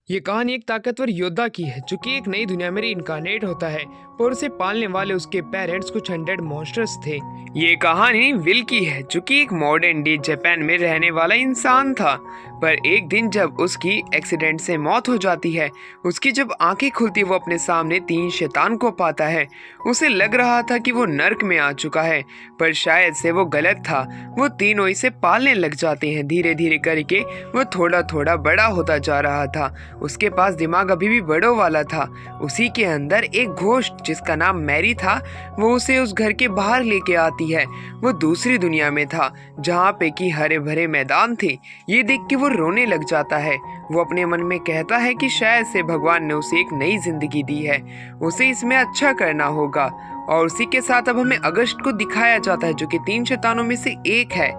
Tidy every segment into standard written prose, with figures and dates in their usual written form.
ये कहानी एक ताकतवर योद्धा की है जो कि एक नई दुनिया में इनकारनेट होता है और उसे पालने वाले उसके पेरेंट्स कुछ 100 मॉन्स्टर्स थे। ये कहानी विल की है जो कि एक मॉडर्न डे जापान में रहने वाला इंसान था। पर एक दिन जब उसकी एक्सीडेंट से मौत हो जाती है, उसकी जब आंखें खुलती वो अपने सामने 3 शैतान को पाता है। उसे लग रहा था कि वो नर्क में आ चुका है, पर शायद से वो गलत था। वो तीनों इसे पालने लग जाते हैं। धीरे धीरे करके वो थोड़ा थोड़ा बड़ा होता जा रहा था। उसके पास दिमाग अभी भी बड़ों वाला था। उसी के अंदर एक घोस्ट जिसका नाम मैरी था, वो उसे उस घर के बाहर लेके आती है। वो दूसरी दुनिया में था जहाँ पे कि हरे भरे मैदान थे। ये देख के वो रोने लग जाता है। वो अपने मन में कहता है कि शायद से भगवान ने उसे एक नई जिंदगी दी है, उसे इसमें अच्छा करना होगा। और उसी के साथ अब हमें अगस्त को दिखाया जाता है जो कि 3 शैतानों में से एक है,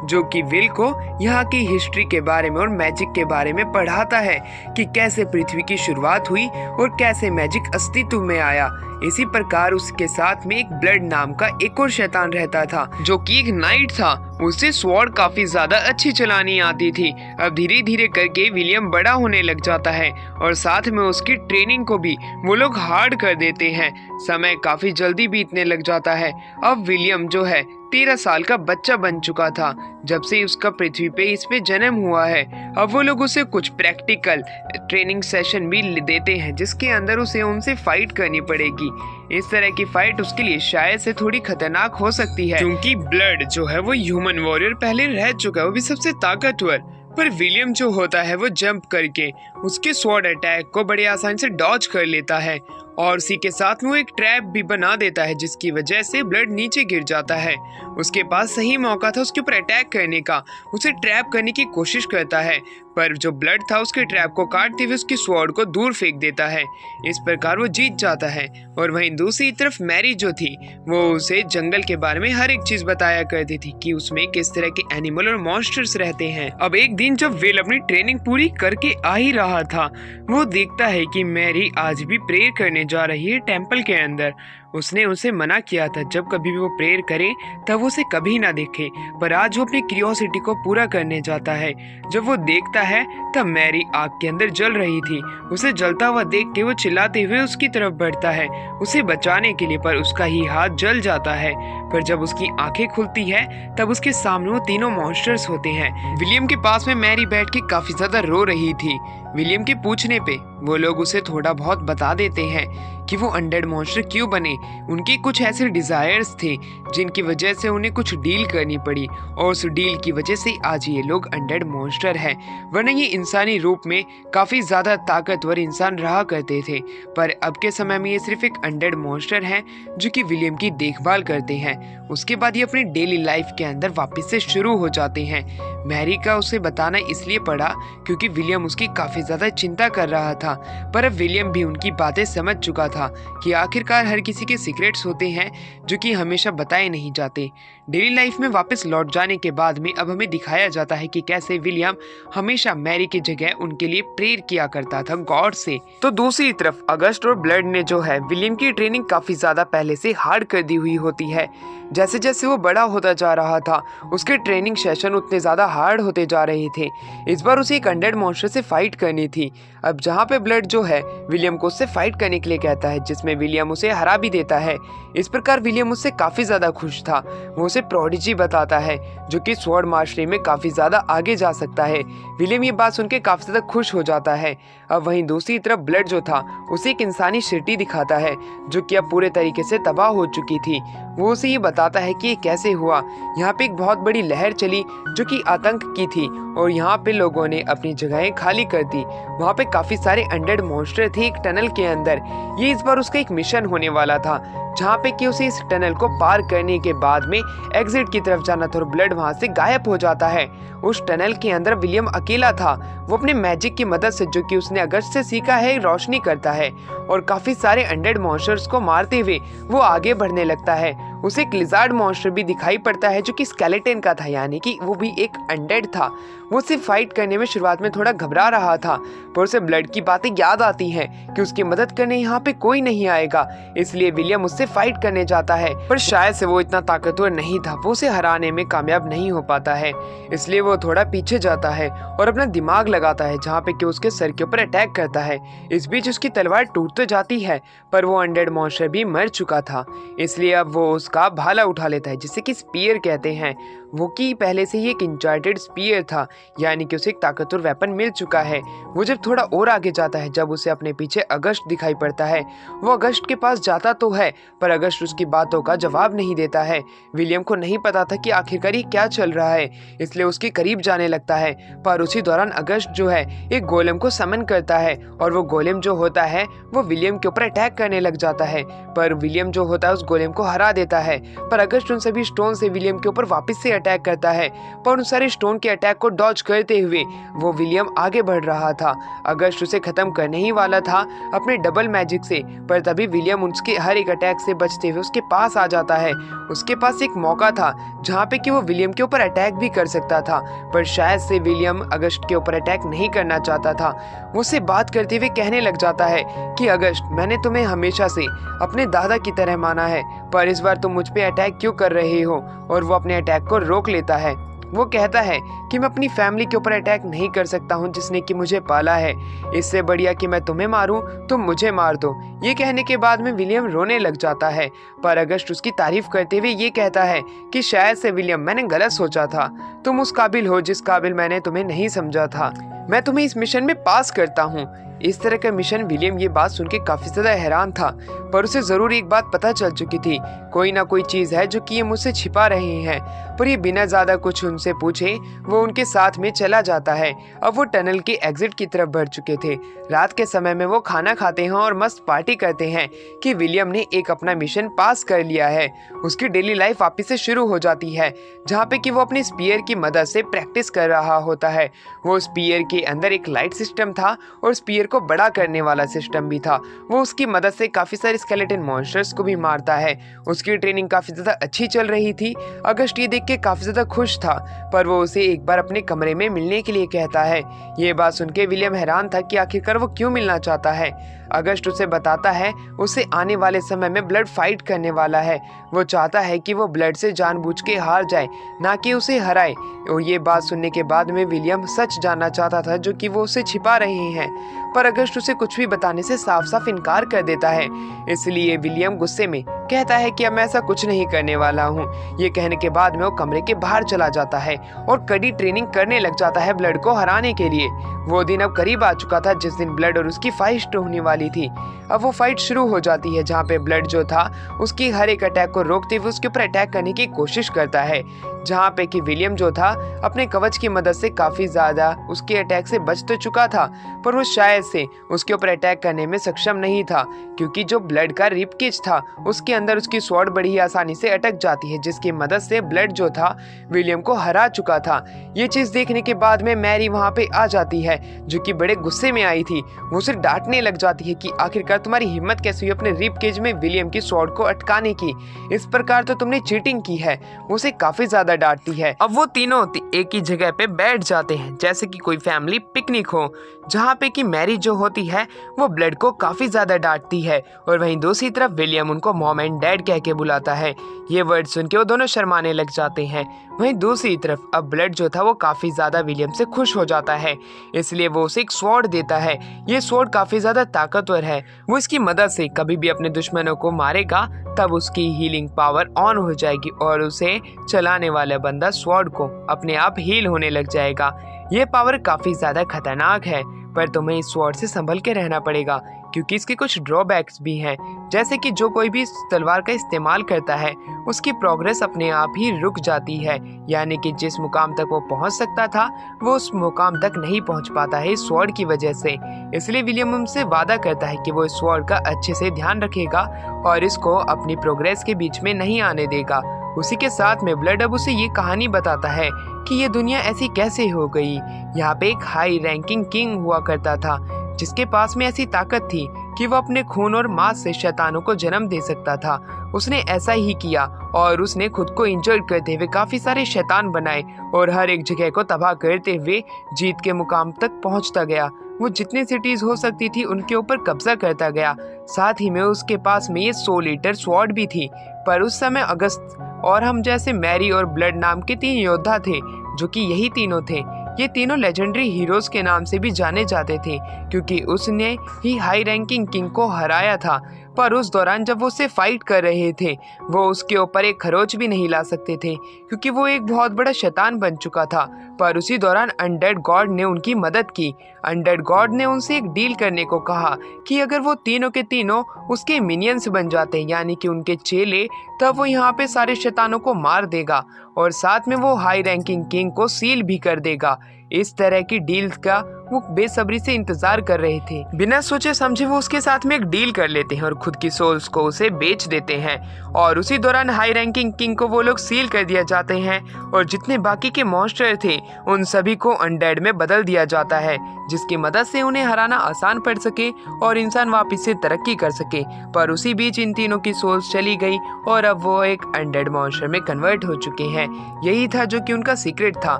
जो कि विल को यहाँ की हिस्ट्री के बारे में और मैजिक के बारे में पढ़ाता है कि कैसे पृथ्वी की शुरुआत हुई और कैसे मैजिक अस्तित्व में आया। इसी प्रकार उसके साथ में एक ब्लड नाम का एक और शैतान रहता था जो कि एक नाइट था। उसे स्वॉर्ड काफी ज्यादा अच्छी चलानी आती थी। अब धीरे धीरे करके विलियम बड़ा होने लग जाता है और साथ में उसकी ट्रेनिंग को भी वो लोग हार्ड कर देते हैं। समय काफी जल्दी बीतने लग जाता है। अब विलियम जो है 13 साल का बच्चा बन चुका था जब से उसका पृथ्वी पे इस पे जन्म हुआ है। अब वो लोग उसे कुछ प्रैक्टिकल ट्रेनिंग सेशन भी देते हैं जिसके अंदर उसे उनसे फाइट करनी पड़ेगी। इस तरह की फाइट उसके लिए शायद से थोड़ी खतरनाक हो सकती है क्योंकि ब्लड जो है वो ह्यूमन वॉरियर पहले रह चुका है, वो भी सबसे ताकतवर। पर विलियम जो होता है वो जंप करके उसके स्वॉर्ड अटैक को बड़े आसानी से डॉज कर लेता है और उसी के साथ में वो एक ट्रैप भी बना देता है जिसकी वजह से ब्लड नीचे गिर जाता है। उसके पास सही मौका था उसके ऊपर अटैक करने का। उसे ट्रैप करने की कोशिश करता है पर जो ब्लड था उसके ट्रैप को काटते हुए उसकी स्वॉर्ड को दूर फेंक देता है। इस प्रकार वो जीत जाता है। और वहीं दूसरी तरफ मैरी जो थी वो उसे जंगल के बारे में हर एक चीज बताया करती थी कि उसमें किस तरह के एनिमल और मॉन्स्टर्स रहते हैं। अब एक दिन जब विल अपनी ट्रेनिंग पूरी करके आ ही रहा था, वो देखता है कि मैरी आज भी प्रेयर करने जा रही है टेंपल के अंदर। उसने उसे मना किया था जब कभी भी वो प्रेयर करे तब उसे कभी ना देखे, पर आज वो अपनी क्यूरियोसिटी को पूरा करने जाता है। जब वो देखता है तब मैरी आग के अंदर जल रही थी। उसे जलता हुआ देख के वो चिल्लाते हुए उसकी तरफ बढ़ता है उसे बचाने के लिए, पर उसका ही हाथ जल जाता है। पर जब उसकी आंखें खुलती है तब उसके सामने वो तीनों मॉन्स्टर्स होते हैं। विलियम के पास में मैरी बैठ के काफी ज्यादा रो रही थी। विलियम के पूछने पे वो लोग उसे थोड़ा बहुत बता देते हैं कि वो अनडेड मॉन्स्टर क्यों बने। उनके कुछ ऐसे डिजायर्स थे जिनकी वजह से उन्हें कुछ डील करनी पड़ी और उस डील की वजह से आज ये लोग अनडेड मॉन्स्टर हैं। वरना ये इंसानी रूप में काफी ज्यादा ताकतवर इंसान रहा करते थे, पर अब के समय में ये सिर्फ एक अनडेड मॉन्स्टर हैं जो कि विलियम की देखभाल करते हैं। उसके बाद ये अपनी डेली लाइफ के अंदर वापस से शुरू हो जाते हैं। मैरी का उसे बताना इसलिए पड़ा क्योंकि विलियम उसकी काफी ज्यादा चिंता कर रहा था, पर अब विलियम भी उनकी बातें समझ चुका था कि आखिरकार हर किसी के सीक्रेट्स होते हैं जो कि हमेशा बताए नहीं जाते। डेली लाइफ में वापस लौट जाने के बाद में अब हमें दिखाया जाता है कि कैसे विलियम हमेशा मैरी की जगह उनके लिए प्रेयर किया करता था गॉड से। तो दूसरी तरफ अगस्त और ब्लड ने जो है विलियम की ट्रेनिंग काफी ज्यादा पहले से हार्ड कर दी हुई होती है। जैसे जैसे वो बड़ा होता जा रहा था उसके ट्रेनिंग सेशन उतने ज्यादा हार्ड होते जा रहे थे। इस बार उसे एक अनडेड मॉन्स्टर से फाइट करनी थी। अब जहाँ पे ब्लड जो है विलियम को उससे फाइट करने के लिए कहता है जिसमें विलियम उसे हरा भी देता है। इस प्रकार विलियम उससे काफी ज्यादा खुश था। वो उसे प्रोडिजी बताता है जो कि स्वॉर्ड मास्टरी में काफी ज्यादा आगे जा सकता है। विलियम ये बात सुन के काफी ज्यादा खुश हो जाता है। अब वहीं दूसरी तरफ ब्लड जो था उसे एक इंसानी सिटी दिखाता है जो कि अब पूरे तरीके से तबाह हो चुकी थी। वो उसे ये बताता है कि ये कैसे हुआ। यहाँ पे एक बहुत बड़ी लहर चली जो कि आतंक की थी और यहाँ पे लोगों ने अपनी जगहें खाली कर दी। वहाँ पे काफी सारे अनडेड मॉन्स्टर थे एक टनल के अंदर। ये इस बार उसका एक मिशन होने वाला था जहाँ पे कि उसे इस टनल को पार करने के बाद में एग्जिट की तरफ जाना था और ब्लड वहाँ से गायब हो जाता है। उस टनल के अंदर विलियम अकेला था। वो अपने मैजिक की मदद से जो कि उसने अगस्त से सीखा है रोशनी करता है और काफी सारे अनडेड मॉन्स्टर्स को मारते हुए वो आगे बढ़ने लगता है। उसे एक लिजार्ड मॉन्स्टर भी दिखाई पड़ता है जो कि स्केलेटन का था, यानी कि वो भी एक अनडेड था। वो उसे फाइट करने में शुरुआत में थोड़ा घबरा रहा था, पर उसे ब्लड की बातें याद आती हैं कि उसकी मदद करने यहाँ पे कोई नहीं आएगा, इसलिए विलियम उससे फाइट करने जाता है। पर शायद से वो इतना ताकतवर नहीं था, वो उसे हराने में कामयाब नहीं हो पाता है, इसलिए वो थोड़ा पीछे जाता है और अपना दिमाग लगाता है जहाँ पे कि उसके सर के ऊपर अटैक करता है। इस बीच उसकी तलवार टूट तो जाती है, पर वो अनडेड मॉन्स्टर भी मर चुका था, इसलिए अब वो उसका भाला उठा लेता है जिसे कि स्पीयर कहते हैं। वो कि पहले से ही एक इंचार्टेड स्पीयर था, यानी कि उसे एक ताकतवर वेपन मिल चुका है। वो जब थोड़ा और आगे जाता है, जब उसे अपने पीछे अगस्ट दिखाई पड़ता है। वो अगस्ट के पास जाता तो है, पर अगस्ट उसकी बातों का जवाब नहीं देता है। विलियम को नहीं पता था कि आखिरकार ये क्या चल रहा है, इसलिए उसके करीब जाने लगता है। पर उसी दौरान अगस्ट जो है एक गोलेम को समन करता है, और वो गोलेम जो होता है वो विलियम के ऊपर अटैक करने लग जाता है। पर विलियम जो होता है उस गोलेम को हरा देता है, पर अगस्ट उन सभी स्टोन से विलियम के ऊपर वापस से अटैक करता है। पर उन सारे स्टोन के अटैक को डॉज करते हुए वो विलियम आगे बढ़ रहा था। अगस्ट उसे खत्म करने ही वाला था अपने डबल मैजिक से, पर तभी विलियम उसके हर एक अटैक से बचते हुए उसके पास आ जाता है। उसके पास एक मौका था जहाँ पे कि वो विलियम के ऊपर अटैक भी कर सकता था, पर शायद से विलियम अगस्ट के ऊपर अटैक नहीं करना चाहता था। वो उससे बात करते हुए कहने लग जाता है कि अगस्ट, मैंने तुम्हें हमेशा से अपने दादा की तरह माना है, पर इस बार तुम मुझ पे अटैक क्यों कर रहे हो? और वो अपने अटैक को रोक लेता है। वो कहता है कि मैं अपनी फैमिली के ऊपर अटैक नहीं कर सकता हूँ जिसने कि मुझे पाला है, इससे बढ़िया कि मैं तुम्हें मारूं, तुम मुझे मार दो। ये कहने के बाद में विलियम रोने लग जाता है, पर अगस्ट उसकी तारीफ करते हुए ये कहता है कि शायद से विलियम, मैंने गलत सोचा था, तुम उस काबिल हो जिस काबिल मैंने तुम्हें नहीं समझा था, मैं तुम्हें इस मिशन में पास करता हूँ। इस तरह का मिशन। विलियम ये बात सुन के काफी ज्यादा हैरान था, पर उसे जरूर एक बात पता चल चुकी थी, कोई ना कोई चीज है जो कि ये मुझसे छिपा रहे हैं। पर ये बिना ज्यादा कुछ उनसे पूछे वो उनके साथ में चला जाता है। अब वो टनल के एग्जिट की तरफ बढ़ चुके थे। रात के समय में वो खाना खाते हैं और मस्त पार्टी करते हैं कि विलियम ने एक अपना मिशन पास कर लिया है। उसकी डेली लाइफ वापिस से शुरू हो जाती है, जहाँ पे कि वो अपनी स्पीयर की मदद से प्रैक्टिस कर रहा होता है। वो स्पीयर के अंदर एक लाइट सिस्टम था और स्पीयर को बड़ा करने वाला सिस्टम भी था। वो उसकी मदद से काफी सारे स्केलेटन मॉन्स्टर्स को भी मारता है। उसकी ट्रेनिंग काफी ज्यादा अच्छी चल रही थी। अगस्ट ये देख के काफी ज्यादा खुश था, पर वो उसे एक बार अपने कमरे में मिलने के लिए कहता है। ये बात सुन के विलियम हैरान था कि आखिरकार वो क्यों मिलना चाहता है। अगस्ट उसे बताता है उसे आने वाले समय में ब्लड फाइट करने वाला है। वो चाहता है कि वो ब्लड से जानबूझ के हार जाए, ना कि उसे हराए। और ये बात सुनने के बाद में विलियम सच जानना चाहता था जो कि वो उसे छिपा रहे हैं, पर अगस्ट उसे कुछ भी बताने से साफ साफ इनकार कर देता है। इसलिए विलियम गुस्से में कहता है कि अब मैं ऐसा कुछ नहीं करने वाला हूँ। ये कहने के बाद में वो कमरे के बाहर चला जाता है और कड़ी ट्रेनिंग करने लग जाता है ब्लड को हराने के लिए। वो दिन अब करीब आ चुका था जिस दिन ब्लड और उसकी फाइट होने वाली थी। अब वो फाइट शुरू हो जाती है, जहाँ पे ब्लड जो था उसकी हर एक अटैक को रोकते हुए उसके ऊपर अटैक करने की कोशिश करता है, जहाँ पे कि विलियम जो था अपने कवच की मदद से काफी ज्यादा उसके अटैक से बच तो चुका था, पर वो शायद से उसके ऊपर अटैक करने में सक्षम नहीं था, क्योंकि जो ब्लड का रिब केज था उसके अंदर उसकी स्वॉर्ड बड़ी आसानी से अटक जाती है, जिसकी मदद से ब्लड जो था विलियम को हरा चुका था। ये चीज देखने के बाद में मैरी वहाँ पे आ जाती है, जो कि बड़े गुस्से में आई थी। वो उसे डांटने लग जाती है कि आखिरकार तुम्हारी हिम्मत कैसे हुई अपने रिब केज में विलियम की स्वॉर्ड को अटकाने की, इस प्रकार तो तुमने चीटिंग की है। वो उसे काफी ज्यादा डांटती है। अब वो तीनों एक ही जगह पे बैठ जाते हैं जैसे कि कोई फैमिली पिकनिक हो, जहाँ पे कि मैरी जो होती है वो ब्लड को काफी ज्यादा डांटती है, और वहीं दूसरी तरफ विलियम उनको मॉम एंड डैड कह के बुलाता है। ये वर्ड सुन के वो दोनों शर्माने लग जाते हैं। वहीं दूसरी तरफ अब ब्लड जो था वो काफी ज्यादा विलियम से खुश हो जाता है, इसलिए वो उसे एक स्वॉर्ड देता है। ये स्वॉर्ड काफी ज्यादा ताकतवर है, वो इसकी मदद से कभी भी अपने दुश्मनों को मारेगा तब उसकी हीलिंग पावर ऑन हो जाएगी और उसे चलाने वाला बंदा स्वॉर्ड को अपने आप हील होने लग जाएगा। ये पावर काफी ज्यादा खतरनाक है, पर तुम्हें इस स्वॉर्ड से संभल के रहना पड़ेगा, क्योंकि इसके कुछ ड्रॉबैक्स भी हैं, जैसे कि जो कोई भी इस तलवार का इस्तेमाल करता है उसकी प्रोग्रेस अपने आप ही रुक जाती है, यानी कि जिस मुकाम तक वो पहुंच सकता था वो उस मुकाम तक नहीं पहुंच पाता है इस स्वॉर्ड की वजह से। इसलिए विलियम उनसे वादा करता है कि वो इस स्वॉर्ड का अच्छे से ध्यान रखेगा और इसको अपनी प्रोग्रेस के बीच में नहीं आने देगा। उसी के साथ में ब्लड अब उसे ये कहानी बताता है कि ये दुनिया ऐसी कैसे हो गई। यहाँ पे एक हाई रैंकिंग किंग हुआ करता था जिसके पास में ऐसी ताकत थी कि वो अपने खून और मांस से शैतानों को जन्म दे सकता था। उसने ऐसा ही किया और उसने खुद को इंजर्ड करते हुए काफी सारे शैतान बनाए और हर एक जगह को तबाह करते हुए जीत के मुकाम तक पहुंचता गया। वो जितनी सिटीज हो सकती थी उनके ऊपर कब्जा करता गया। साथ ही में उसके पास में ये 100 लीटर स्वॉर्ड भी थी। पर उस समय अगस्त और हम जैसे मैरी और ब्लड नाम के 3 योद्धा थे, जो कि यही तीनों थे। ये तीनों लेजेंडरी हीरोज के नाम से भी जाने जाते थे, क्योंकि उसने ही हाई रैंकिंग किंग को हराया था। पर उस दौरान जब वो उससे फाइट कर रहे थे, वो उसके ऊपर एक खरोच भी नहीं ला सकते थे, क्योंकि वो एक बहुत बड़ा शैतान बन चुका था। पर उसी दौरान अनडेड गॉड ने उनकी मदद की। अनडेड गॉड ने उनसे एक डील करने को कहा कि अगर वो तीनों के तीनों उसके मिनियंस बन जाते, यानी कि उनके चेले, तब वो यहाँ पे सारे शैतानों को मार देगा और साथ में वो हाई रैंकिंग किंग को सील भी कर देगा। इस तरह की डील का वो बेसब्री से इंतजार कर रहे थे। बिना सोचे समझे वो उसके साथ में एक डील कर लेते हैं और खुद की सोल्स को उसे बेच देते हैं। और उसी दौरान हाई रैंकिंग किंग को वो लोग सील कर दिया जाते हैं और जितने बाकी के मॉन्स्टर थे उन सभी को अनडेड में बदल दिया जाता है, जिसकी मदद से उन्हें हराना आसान पड़ सके और इंसान वापस से तरक्की कर सके। पर उसी बीच इन तीनों की सोल्स चली गई और अब वो एक अनडेड मॉन्स्टर में कन्वर्ट हो चुके हैं। यही था जो कि उनका सीक्रेट था।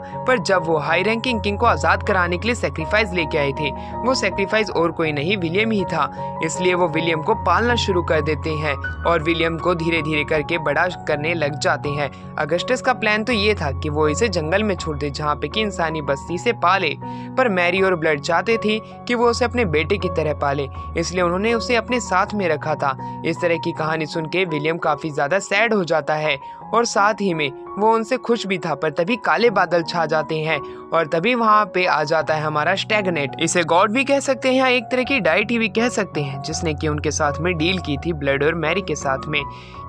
पर जब वो हाई रैंकिंग किंग को आजाद कराने के लिए सेक्रीफाइस लेके आए थे, वो सेक्रीफाइस और कोई नहीं विलियम ही था। इसलिए वो विलियम को पालना शुरू कर देते हैं और विलियम को धीरे धीरे करके बड़ा करने लग जाते हैं। अगस्टस का प्लान तो ये था कि वो इसे जंगल में छोड़ दे, जहाँ पे कि इंसानी बस्ती से पाले। पर मैरी और ब्लड चाहते थे कि वो उसे अपने बेटे की तरह पाले, इसलिए उन्होंने उसे अपने साथ में रखा था। इस तरह की कहानी सुन के विलियम काफी ज्यादा सैड हो जाता है और साथ ही में वो उनसे खुश भी था। पर तभी काले बादल छा जाते हैं और तभी वहाँ पे आ जाता है हमारा स्टैगनेट। इसे गॉड भी कह सकते हैं या एक तरह की डाइटी भी कह सकते हैं, जिसने कि उनके साथ में डील की थी ब्लड और मैरी के साथ में,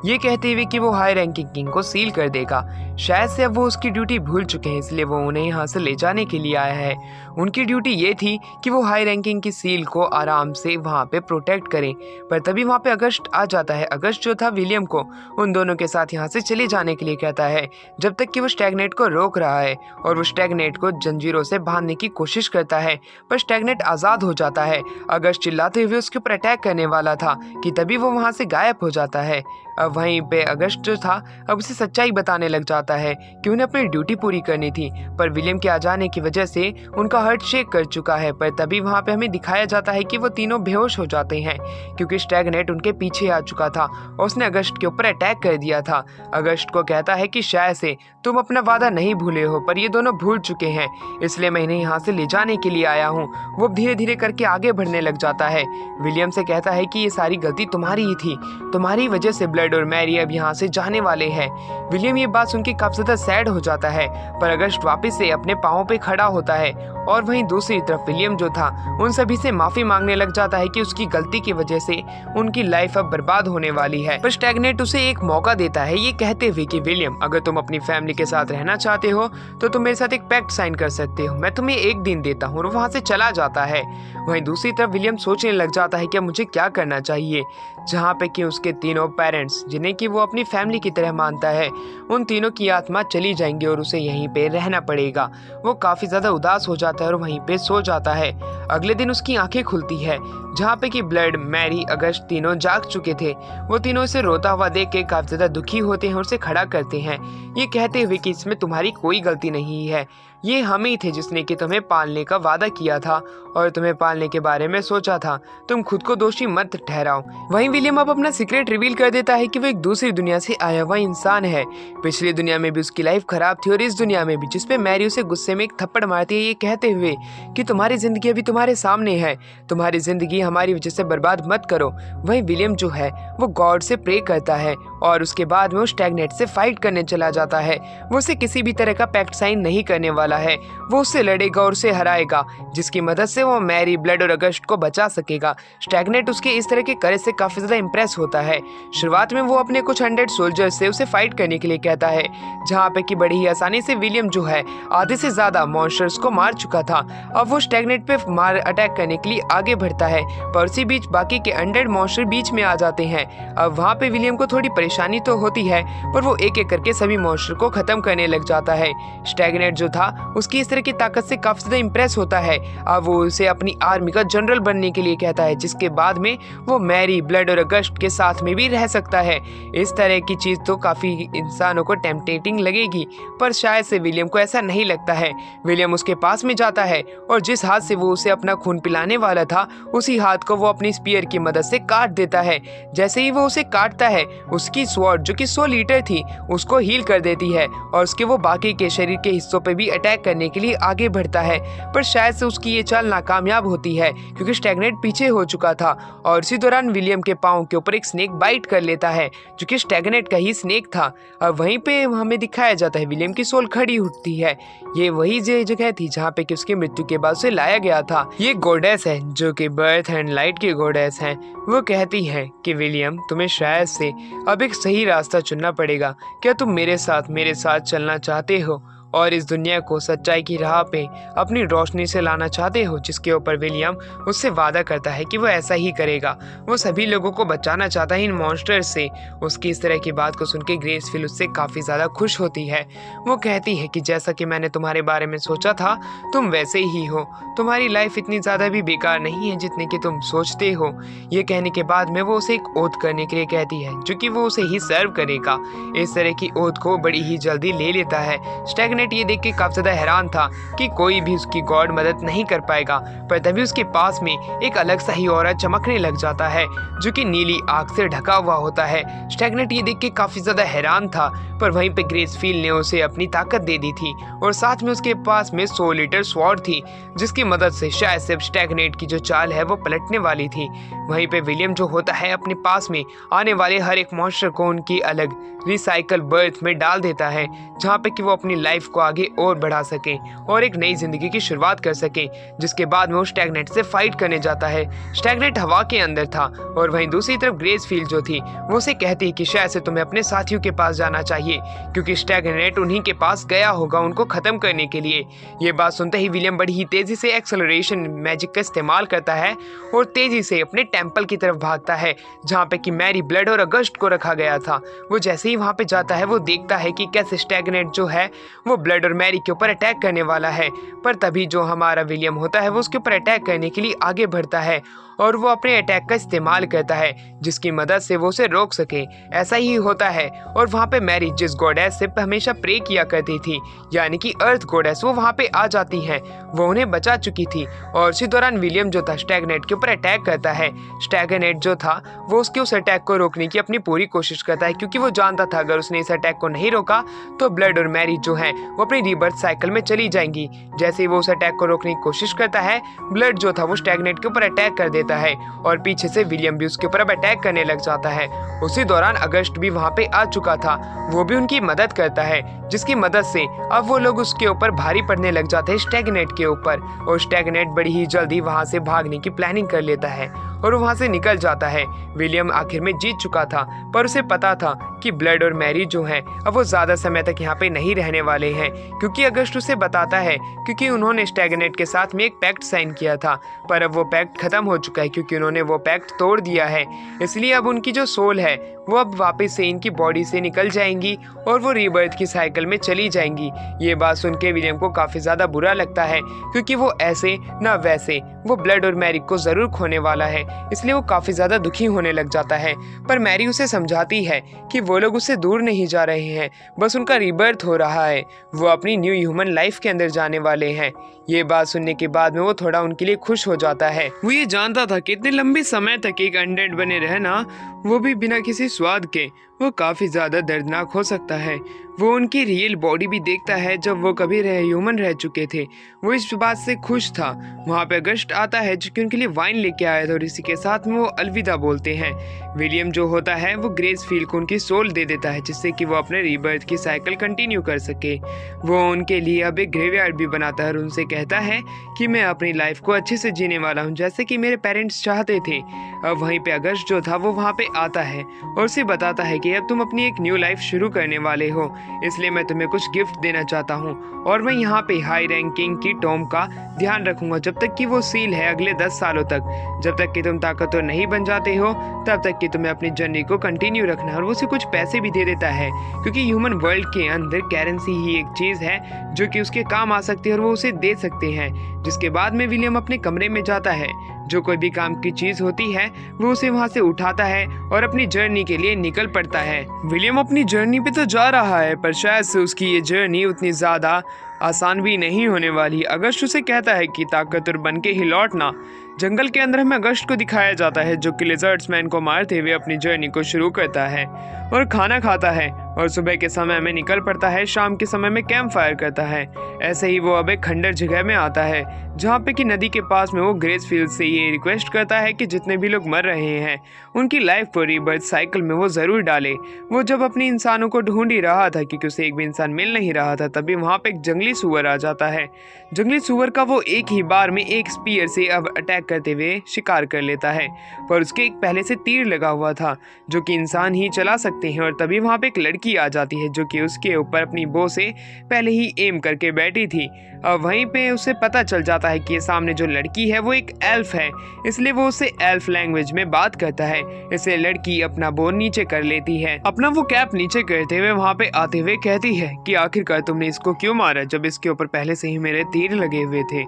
ये कहते हुए कि वो हाई रैंकिंग किंग को सील कर देगा। शायद से अब वो उसकी ड्यूटी भूल चुके हैं, इसलिए वो उन्हें यहाँ से ले जाने के लिए आया है। उनकी ड्यूटी ये थी कि वो हाई रैंकिंग की सील को आराम से वहाँ पे प्रोटेक्ट करें। पर तभी वहाँ पे अगस्ट आ जाता है। अगस्ट जो था विलियम को उन दोनों के साथ यहाँ से चले जाने के लिए कहता है, जब तक कि वो स्टैगनेट को रोक रहा है। और वो स्टैगनेट को जंजीरों से बांधने की कोशिश करता है, पर स्टैगनेट आजाद हो जाता है। अगस्ट चिल्लाते हुए उसके ऊपर अटैक करने वाला था कि तभी वो वहाँ से गायब हो जाता है। अब वहीं पे अगस्ट जो था अब उसे सच्चाई बताने लग जाता है कि उन्हें अपनी ड्यूटी पूरी करनी थी, पर विलियम के आ जाने की वजह से उनका हार्ट शेक कर चुका है। पर तभी वहाँ पे हमें दिखाया जाता है कि वो तीनों बेहोश हो जाते हैं, क्योंकि स्टैगनेट उनके पीछे आ चुका था और उसने अगस्ट के ऊपर अटैक कर दिया था। अगस्ट को कहता है कि शायद से तुम अपना वादा नहीं भूले हो, पर ये दोनों भूल चुके हैं, इसलिए मैं इन्हें यहाँ से ले जाने के लिए आया हूँ। वो धीरे धीरे करके आगे बढ़ने लग जाता है। विलियम से कहता है कि ये सारी गलती तुम्हारी ही थी, तुम्हारी वजह से ब्लड और मैरी अब यहाँ से जाने वाले हैं। विलियम ये बात सुन के काफी ज्यादा सैड हो जाता है, पर अगस्ट वापस से अपने पाँव पे खड़ा होता है। और वहीं दूसरी तरफ विलियम जो था उन सभी से माफी मांगने लग जाता है कि उसकी गलती की वजह से उनकी लाइफ अब बर्बाद होने वाली है। पर स्टैगनेट उसे एक मौका देता है, ये कहते हुए कि विलियम, अगर तुम अपनी फैमिली के साथ रहना चाहते हो तो तुम मेरे साथ एक पैक्ट साइन कर सकते हो, मैं तुम्हें 1 दिन देता हूँ। और वहाँ से चला जाता है। वहीं दूसरी तरफ विलियम सोचने लग जाता है कि मुझे क्या करना चाहिए, जहाँ पे कि उसके तीनों पेरेंट्स, जिन्हें कि वो अपनी फैमिली की तरह मानता है, उन तीनों की आत्मा चली जाएंगी और उसे यहीं पे रहना पड़ेगा। वो काफी ज्यादा उदास हो जाता है और वहीं पे सो जाता है। अगले दिन उसकी आंखें खुलती है, जहाँ पे कि ब्लड, मैरी, अगस्ट तीनों जाग चुके थे। वो तीनों इसे रोता हुआ देख के काफी ज्यादा दुखी होते हैं और उसे खड़ा करते हैं, ये कहते हुए कि इसमें तुम्हारी कोई गलती नहीं है, ये हम ही थे जिसने कि तुम्हें पालने का वादा किया था और तुम्हें पालने के बारे में सोचा था, तुम खुद को दोषी मत ठहराओ। वहीं विलियम अब अपना सीक्रेट रिवील कर देता है कि वो एक दूसरी दुनिया से आया हुआ इंसान है। पिछली दुनिया में भी उसकी लाइफ खराब थी और इस दुनिया में भी, जिसपे मैरी उसे गुस्से में एक थप्पड़ मारती है, ये कहते हुए कि तुम्हारी जिंदगी अभी तुम्हारे सामने है, तुम्हारी जिंदगी हमारी वजह से बर्बाद मत करो। वहीं विलियम जो है वो गॉड से प्रे करता है और उसके बाद में वो स्टैगनेट से फाइट करने चला जाता है। वो उसे किसी भी तरह का पैक्ट साइन नहीं करने वाला है, वो उससे लड़ेगा और उसे हराएगा, जिसकी मदद से वो मैरी, ब्लड और अगस्ट को बचा सकेगा। स्टैगनेट उसके इस तरह के करेज से काफी ज्यादा इंप्रेस होता है। शुरुआत में वो अपने कुछ 100 सोल्जर्स से उसे फाइट करने के लिए कहता है, जहाँ पे कि बड़ी ही आसानी से विलियम जो है आधे से ज्यादा मॉन्स्टर्स को मार चुका था। अब वो स्टैगनेट पे मार अटैक करने के लिए आगे बढ़ता है, पर उसी बीच बाकी के 100 मॉन्स्टर बीच में आ जाते हैं। अब वहाँ पे विलियम को थोड़ी परेशानी तो होती है, पर वो एक एक करके सभी मॉन्स्टर को खत्म करने लग जाता है। स्टैगनेट जो था उसकी इस तरह की ताकत से काफी ज्यादा इम्प्रेस होता है। अब वो उसे अपनी आर्मी का जनरल बनने के लिए कहता है, जिसके बाद में वो मैरी, ब्लड और अगस्ट के साथ में भी रह सकता है। इस तरह की चीज तो काफी इंसानों को टेम्पटेटिंग लगेगी, पर शायद से विलियम को ऐसा नहीं लगता है। विलियम उसके पास में जाता है और जिस हाथ से वो उसे अपना खून पिलाने वाला था, उसी हाथ को वो अपनी स्पीयर की मदद से काट देता है। जैसे ही वो उसे काटता है, उसकी स्वॉर्ड जो कि 100 लीटर थी, उसको हील कर देती है और उसके वो बाकी के शरीर के हिस्सों पे भी अटैक करने के लिए आगे बढ़ता है। पर शायद से उसकी ये चाल नाकामयाब होती है, क्योंकि स्टैग्नेट पीछे हो चुका था और इसी दौरान विलियम के पाँव के ऊपर एक स्नेक बाइट कर लेता है, जो कि स्टैग्नेट का ही स्नेक था। अब वहीं पे हमें दिखाया जाता है विलियम की सोल खड़ी उठती है। ये वही जगह थी जहाँ पे कि उसकी मृत्यु के बाद उसे लाया गया था। ये गॉडेस है जो कि बर्थ एंड लाइट की गॉडेस है। वो कहती है कि विलियम, तुम्हें शायद से अब एक सही रास्ता चुनना पड़ेगा। क्या तुम मेरे साथ चलना चाहते हो और इस दुनिया को सच्चाई की राह पे अपनी रोशनी से लाना चाहते हो? जिसके ऊपर विलियम उससे वादा करता है कि वो ऐसा ही करेगा। वो सभी लोगों को बचाना चाहता है इन मॉन्स्टर्स से। उसकी इस तरह की बात को सुन के ग्रेसफिल उससे काफ़ी ज़्यादा खुश होती है। वो कहती है कि जैसा कि मैंने तुम्हारे बारे में सोचा था, तुम वैसे ही हो। तुम्हारी लाइफ इतनी ज़्यादा भी बेकार नहीं है जितने कि तुम सोचते हो। ये कहने के बाद में वो उसे एक ओथ करने के लिए कहती है, जो कि वो उसे ही सर्व करेगा। इस तरह की ओथ को बड़ी ही जल्दी ले लेता है। स्टैग्नेट ये देख के काफी ज्यादा हैरान था कि कोई भी उसकी गॉड मदद नहीं कर पाएगा, पर तभी उसके पास में एक अलग सा ही ऑरा चमकने लग जाता है, जो कि नीली आग से ढका हुआ होता है। स्टैग्नेट ये देख के काफी ज्यादा हैरान था, पर वहीं पे ग्रेसफील्ड ने उसे अपनी ताकत दे दी थी और साथ में उसके पास में 100 लीटर स्वॉर्ड थी, जिसकी मदद से शायद से स्टैग्नेट की जो चाल है वो पलटने वाली थी। वहीं पे विलियम जो होता है अपने पास में आने वाले हर एक मॉन्स्टर को उनकी अलग रिसाइकल बर्थ में डाल देता है, जहाँ पे कि वो अपनी लाइफ को आगे और बढ़ा सके और एक नई जिंदगी की शुरुआत कर सके। जिसके बाद में वो स्टैग्नेट से फाइट करने जाता है। स्टैग्नेट हवा के अंदर था और वहीं दूसरी तरफ ग्रेसफील्ड जो थी वो उसे कहती है कि शायद से तुम्हें अपने साथियों के पास जाना चाहिए, क्योंकि स्टैग्नेट उन्हीं के पास गया होगा उनको खत्म करने के लिए। ये बात सुनते ही विलियम बड़ी ही तेजी से एक्सेलरेशन मैजिक का इस्तेमाल करता है और तेजी से अपने टेम्पल की तरफ भागता है, जहाँ पे कि मैरी, ब्लड और अगस्ट को रखा गया था। वो जैसे ही वहाँ पे जाता है, वो देखता है कि कैसे स्टैग्नेट जो है वो ब्लड और मैरी के ऊपर अटैक करने वाला है। पर तभी जो हमारा विलियम होता है वो उसके ऊपर अटैक करने के लिए आगे बढ़ता है और वो अपने अटैक का इस्तेमाल करता है, जिसकी मदद से वो उसे रोक सके। ऐसा ही होता है और वहाँ पे मैरी, जिस गॉडेस से हमेशा प्रे किया करती थी, यानी कि अर्थ गॉडेस, वो वहाँ पे आ जाती हैं। वो उन्हें बचा चुकी थी और इसी दौरान विलियम जो था स्टैग्नेट के ऊपर अटैक करता है। स्टैग्नेट जो था वो उसके उस अटैक को रोकने की अपनी पूरी कोशिश करता है, क्योंकि वो जानता था अगर उसने इस अटैक को नहीं रोका तो ब्लड और मैरी जो है वो अपनी रीबर्थ साइकिल में चली जाएंगी। जैसे ही वो उस अटैक को रोकने की कोशिश करता है, ब्लड जो था वो स्टैग्नेट के ऊपर अटैक कर देता है और पीछे से विलियम भी उसके ऊपर अब अटैक करने लग जाता है। उसी दौरान अगस्ट भी वहाँ पे आ चुका था। वो भी उनकी मदद करता है, जिसकी मदद से अब वो लोग उसके ऊपर भारी पड़ने लग जाते हैं, स्टैग्नेट के ऊपर। और स्टैग्नेट बड़ी ही जल्दी वहाँ से भागने की प्लानिंग कर लेता है और वहाँ से निकल जाता है। विलियम आखिर में जीत चुका था, पर उसे पता था कि ब्लड और मैरी जो हैं अब वो ज़्यादा समय तक यहाँ पे नहीं रहने वाले हैं, क्योंकि अगस्ट उसे बताता है क्योंकि उन्होंने स्टैग्नेट के साथ में एक पैक्ट साइन किया था, पर अब वो पैक्ट खत्म हो चुका है क्योंकि उन्होंने वो पैक्ट तोड़ दिया है। इसलिए अब उनकी जो सोल है वो अब वापस से इनकी बॉडी से निकल जाएंगी और वो रीबर्थ की साइकिल में चली जाएंगी। ये बात सुन के विलियम को काफ़ी ज़्यादा बुरा लगता है, क्योंकि वो ऐसे ना वैसे वो ब्लड और मैरी को ज़रूर खोने वाला है, इसलिए वो काफ़ी ज़्यादा दुखी होने लग जाता है। पर मैरी उसे समझाती है कि वो लोग उससे दूर नहीं जा रहे हैं, बस उनका रीबर्थ हो रहा है, वो अपनी न्यू ह्यूमन लाइफ के अंदर जाने वाले हैं। ये बात सुनने के बाद में वो थोड़ा उनके लिए खुश हो जाता है। वो ये जानता था कि इतने लंबे समय तक एक अनडेड बने रहना, वो भी बिना किसी स्वाद के, वो काफ़ी ज़्यादा दर्दनाक हो सकता है। वो उनकी रियल बॉडी भी देखता है जब वो कभी ह्यूमन रह चुके थे। वो इस बात से खुश था। वहाँ पे अगस्ट आता है जो कि उनके लिए वाइन लेके आया था और इसी के साथ में वो अलविदा बोलते हैं। विलियम जो होता है वो ग्रेसफील्ड को उनकी सोल दे देता है, जिससे कि वो अपने रीबर्थ की साइकिल कंटिन्यू कर सके। वो उनके लिए अब एक ग्रेवयार्ड भी बनाता है और उनसे कहता है कि मैं अपनी लाइफ को अच्छे से जीने वाला हूँ, जैसे कि मेरे पेरेंट्स चाहते थे। अब वहीं पे अगस्ट जो था वो वहाँ पे आता है और उसे बताता है कि अब तुम अपनी एक न्यू लाइफ शुरू करने वाले हो। इसलिए मैं तुम्हें कुछ गिफ्ट देना चाहता हूँ और मैं यहाँ पे हाई रैंकिंग की टॉम का ध्यान रखूंगा जब तक कि वो सील है अगले 10 सालों तक। जब तक कि तुम ताकतवर नहीं बन जाते हो तब तक कि तुम्हें अपनी जर्नी को कंटिन्यू रखना है। और वो उसे कुछ पैसे भी दे देता है क्योंकि ह्यूमन वर्ल्ड के अंदर करेंसी ही एक चीज़ है जो कि उसके काम आ सकती है और वो उसे दे सकते हैं। जिसके बाद में विलियम अपने कमरे में जाता है, जो कोई भी काम की चीज होती है वो उसे वहां से उठाता है और अपनी जर्नी के लिए निकल पड़ता है। विलियम अपनी जर्नी पे तो जा रहा है पर शायद से उसकी ये जर्नी उतनी ज्यादा आसान भी नहीं होने वाली। अगस्ट उसे कहता है कि ताकतवर बन के ही लौटना। जंगल के अंदर हमें अगस्ट को दिखाया जाता है जो कि लिजर्ड्स मैन को मारते हुए अपनी जर्नी को शुरू करता है और खाना खाता है और सुबह के समय में निकल पड़ता है, शाम के समय में कैंप फायर करता है। ऐसे ही वो अब एक खंडर जगह में आता है जहाँ पे कि नदी के पास में वो ग्रेसफील्ड से ये रिक्वेस्ट करता है कि जितने भी लोग मर रहे हैं उनकी लाइफ को रीबर्थ साइकिल में वो ज़रूर डाले। वो जब अपने इंसानों को ढूंढ ही रहा था क्योंकि उसे एक भी इंसान मिल नहीं रहा था तभी वहाँ पे एक जंगली सुअर आ जाता है। जंगली सुअर का वो एक ही बार में एक स्पीयर से अब अटैक करते हुए शिकार कर लेता है पर उसके एक पहले से तीर लगा हुआ था जो कि इंसान ही चला सकते हैं। और तभी वहाँ पे एक लड़की आ जाती है जो कि उसके ऊपर अपनी बो से पहले ही एम करके बैठी थी। अब वहीं पे उसे पता चल जाता है कि ये सामने जो लड़की है वो एक एल्फ है, इसलिए वो उसे एल्फ लैंग्वेज में बात करता है। इसलिए लड़की अपना बो नीचे कर लेती है, अपना वो कैप नीचे करते हुए वहाँ पे आते हुए कहती है कि आखिरकार तुमने इसको क्यों मारा जब इसके ऊपर पहले से ही मेरे तीर लगे हुए थे।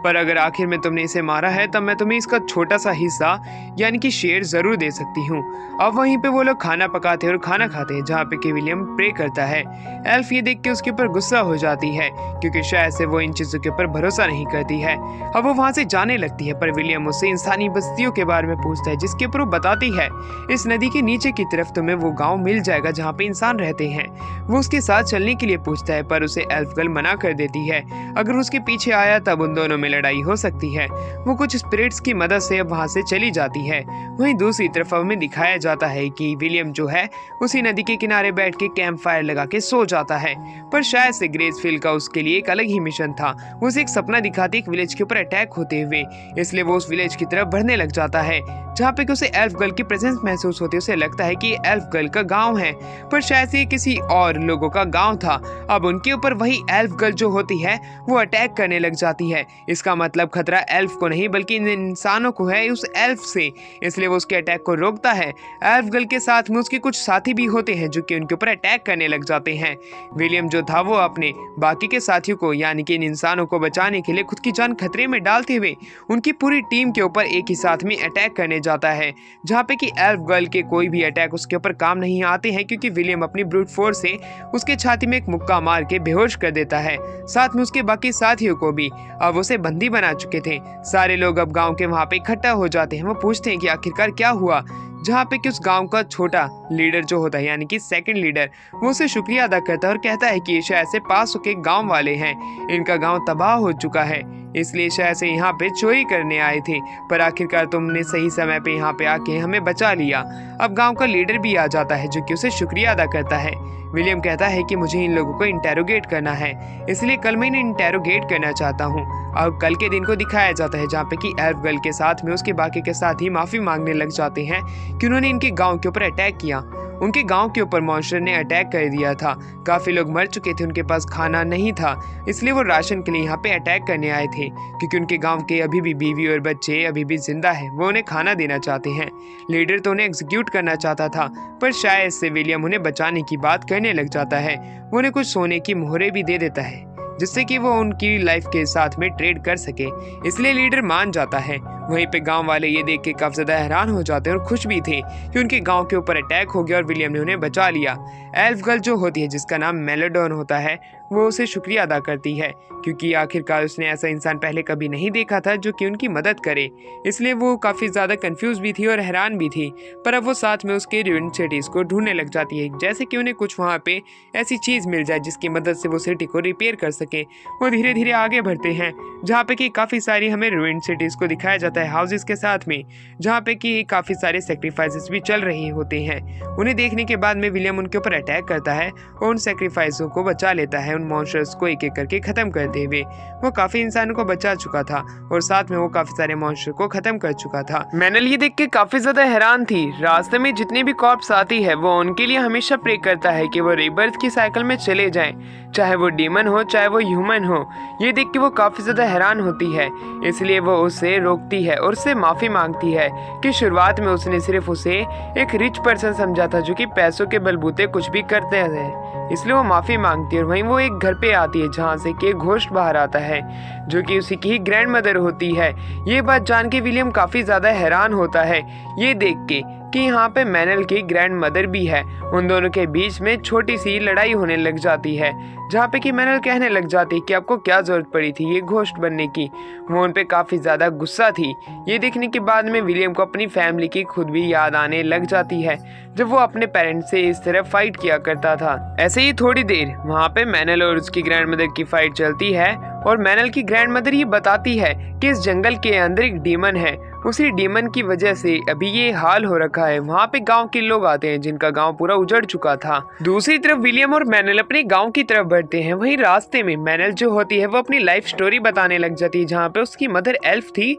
पर अगर आखिर में तुमने इसे मारा है तब मैं तुम्हें इसका छोटा सा हिस्सा यानी कि शेयर जरूर दे सकती हूँ। अब वहीं पे वो लोग खाना पकाते हैं और खाना खाते हैं जहाँ पे कि विलियम प्रे करता है। एल्फ ये देख के उसके ऊपर गुस्सा हो जाती है क्योंकि शायद से वो इन चीजों के ऊपर भरोसा नहीं करती है। अब वो वहाँ से जाने लगती है पर विलियम उससे इंसानी बस्तियों के बारे में पूछता है जिसके ऊपर वो बताती है इस नदी के नीचे की तरफ तुम्हें वो गाँव मिल जाएगा जहाँ पे इंसान रहते हैं। वो उसके साथ चलने के लिए पूछता है पर उसे एल्फ गर्ल मना कर देती है। अगर उसके पीछे आया तब उन दोनों में लड़ाई हो सकती है। वो कुछ स्पिरिट्स की मदद से अब वहां से चली जाती है। वहीं दूसरी तरफ हमें दिखाया जाता है कि विलियम जो है उसी नदी के किनारे बैठ के कैंप फायर लगा के सो जाता है पर शायद से ग्रेसफील्ड का उसके लिए एक अलग ही मिशन था। वो उसे एक सपना दिखाती एक विलेज के ऊपर अटैक होते हुए, इसलिए वो उस विलेज की तरफ बढ़ने लग जाता है जहाँ पे उसे एल्फ गर्ल की प्रेजेंस महसूस होती है। उसे लगता है कि ये एल्फ गर्ल का गाँव है पर शायद से किसी और लोगों का गाँव था। अब उनके ऊपर वही एल्फ गर्ल जो होती है वो अटैक करने लग जाती है। इसका मतलब खतरा एल्फ को नहीं बल्कि इन इंसानों को है उस एल्फ से, इसलिए वो उसके अटैक को रोकता है। एल्फ गर्ल के साथ में उसके कुछ साथी भी होते हैं जो कि उनके ऊपर अटैक करने लग जाते हैं। विलियम जो था वो अपने बाकी के साथियों को यानी कि इन इंसानों को बचाने के लिए खुद की जान खतरे में डालते हुए उनकी पूरी टीम के ऊपर एक ही साथ में अटैक करने जाता है जहाँ पे कि एल्फ गर्ल के कोई भी अटैक उसके ऊपर काम नहीं आते हैं क्योंकि विलियम अपनी ब्रूट फोर्स से उसके छाती में एक मुक्का मार के बेहोश कर देता है। साथ में उसके बाकी साथियों को भी अब उसे बंदी बना चुके थे। सारे लोग अब गांव के वहां पे इकट्ठा हो जाते हैं। वो पूछते हैं कि आखिरकार क्या हुआ, जहाँ पे कि उस गांव का छोटा लीडर जो होता है यानी कि सेकंड लीडर वो उसे शुक्रिया अदा करता है और कहता है कि ये शायद से पास के गांव वाले हैं, इनका गांव तबाह हो चुका है इसलिए शायद से यहाँ पे चोरी करने आए थे पर आखिरकार तुमने सही समय पे यहाँ पे आके हमें बचा लिया। अब गांव का लीडर भी आ जाता है जो कि उसे शुक्रिया अदा करता है। विलियम कहता है कि मुझे इन लोगों को इंटेरोगेट करना है इसलिए कल मैं इन्हें इंटेरोगेट करना चाहता हूँ। और कल के दिन को दिखाया जाता है जहाँ पे कि एल्फ गर्ल के साथ में उसके बाकी के साथ ही माफी मांगने लग जाते हैं कि उन्होंने इनके गांव के ऊपर अटैक किया। उनके गांव के ऊपर मॉन्स्टर ने अटैक कर दिया था, काफी लोग मर चुके थे, उनके पास खाना नहीं था इसलिए वो राशन के लिए यहाँ पे अटैक करने आए थे क्योंकि उनके गांव के अभी भी बीवी और बच्चे अभी भी जिंदा है। वो उन्हें खाना देना चाहते हैं। लीडर तो उन्हें एग्जीक्यूट करना चाहता था पर शायद से विलियम उन्हें बचाने की बात करने लग जाता है। वो उन्हें कुछ सोने की मोहरें भी दे देता है जिससे कि वो उनकी लाइफ के साथ में ट्रेड कर सके, इसलिए लीडर मान जाता है। वहीं पे गांव वाले ये देख के काफी ज्यादा हैरान हो जाते हैं और खुश भी थे कि उनके गांव के ऊपर अटैक हो गया और विलियम ने उन्हें बचा लिया। एल्फ गर्ल जो होती है जिसका नाम मेलोडॉन होता है वो उसे शुक्रिया अदा करती है क्योंकि आखिरकार उसने ऐसा इंसान पहले कभी नहीं देखा था जो कि उनकी मदद करे, इसलिए वो काफी ज्यादा कंफ्यूज भी थी और हैरान भी थी। पर अब वो साथ में उसके रूइंड सिटीज को ढूंढने लग जाती है जैसे कि उन्हें कुछ वहाँ पे ऐसी चीज मिल जाए जिसकी मदद से वो सिटी को रिपेयर कर सके। वो धीरे धीरे आगे बढ़ते हैं जहाँ पे कि काफी सारी हमें रूइंड सिटीज को दिखाया जाता है हाउसेस के साथ में, जहाँ पे कि काफी सारे सेक्रीफाइसेस भी चल रहे होते हैं। उन्हें देखने के बाद में विलियम उनके ऊपर अटैक करता है और उन सेक्रीफाइसों को बचा लेता है, उन मॉन्स्टर्स को एक एक करके खत्म करते हुए। वो काफी इंसानों को बचा चुका था और साथ में वो काफी सारे मॉन्स्टर को खत्म कर चुका था। मैनल ये देख के काफी ज्यादा हैरान थी। रास्ते में जितनी भी कॉर्प्स आती है वो उनके लिए हमेशा प्रे करता है कि वो रीबर्थ की साइकिल में चले जाएं, चाहे वो डीमन हो चाहे वो ह्यूमन हो। ये देख के वो काफी ज्यादा हैरान होती है, इसलिए वो उसे रोकती है और उससे माफी मांगती है कि शुरुआत में उसने सिर्फ उसे एक रिच पर्सन समझा था जो कि पैसों के बलबूते कुछ भी करते हैं, इसलिए वो माफी मांगती है। और वहीं वो एक घर पे आती है जहाँ से कि घोस्ट बाहर आता है जो कि उसी की ही ग्रैंड मदर होती है। ये बात जान के विलियम काफी ज्यादा हैरान होता है ये देख के कि यहाँ पे मैनल की ग्रैंड मदर भी है। उन दोनों के बीच में छोटी सी लड़ाई होने लग जाती है जहाँ पे कि मैनल कहने लग जाती है कि आपको क्या जरूरत पड़ी थी ये घोस्ट बनने की। वो उन पे काफी ज्यादा गुस्सा थी। ये देखने के बाद में विलियम को अपनी फैमिली की खुद भी याद आने लग जाती है जब वो अपने पेरेंट्स से इस तरह फाइट किया करता था। ऐसे ही थोड़ी देर वहाँ पे मैनल और उसकी ग्रैंड मदर की फाइट चलती है और मैनल की ग्रैंड मदर ये बताती है कि इस जंगल के अंदर एक डीमन है, उसी डीमन की वजह से अभी ये हाल हो रखा है। वहाँ पे गांव के लोग आते हैं जिनका गांव पूरा उजड़ चुका था। दूसरी तरफ विलियम और मैनल अपने गांव की तरफ बढ़ते हैं। वहीं रास्ते में मैनल जो होती है वो अपनी लाइफ स्टोरी बताने लग जाती है जहाँ पे उसकी मदर एल्फ थी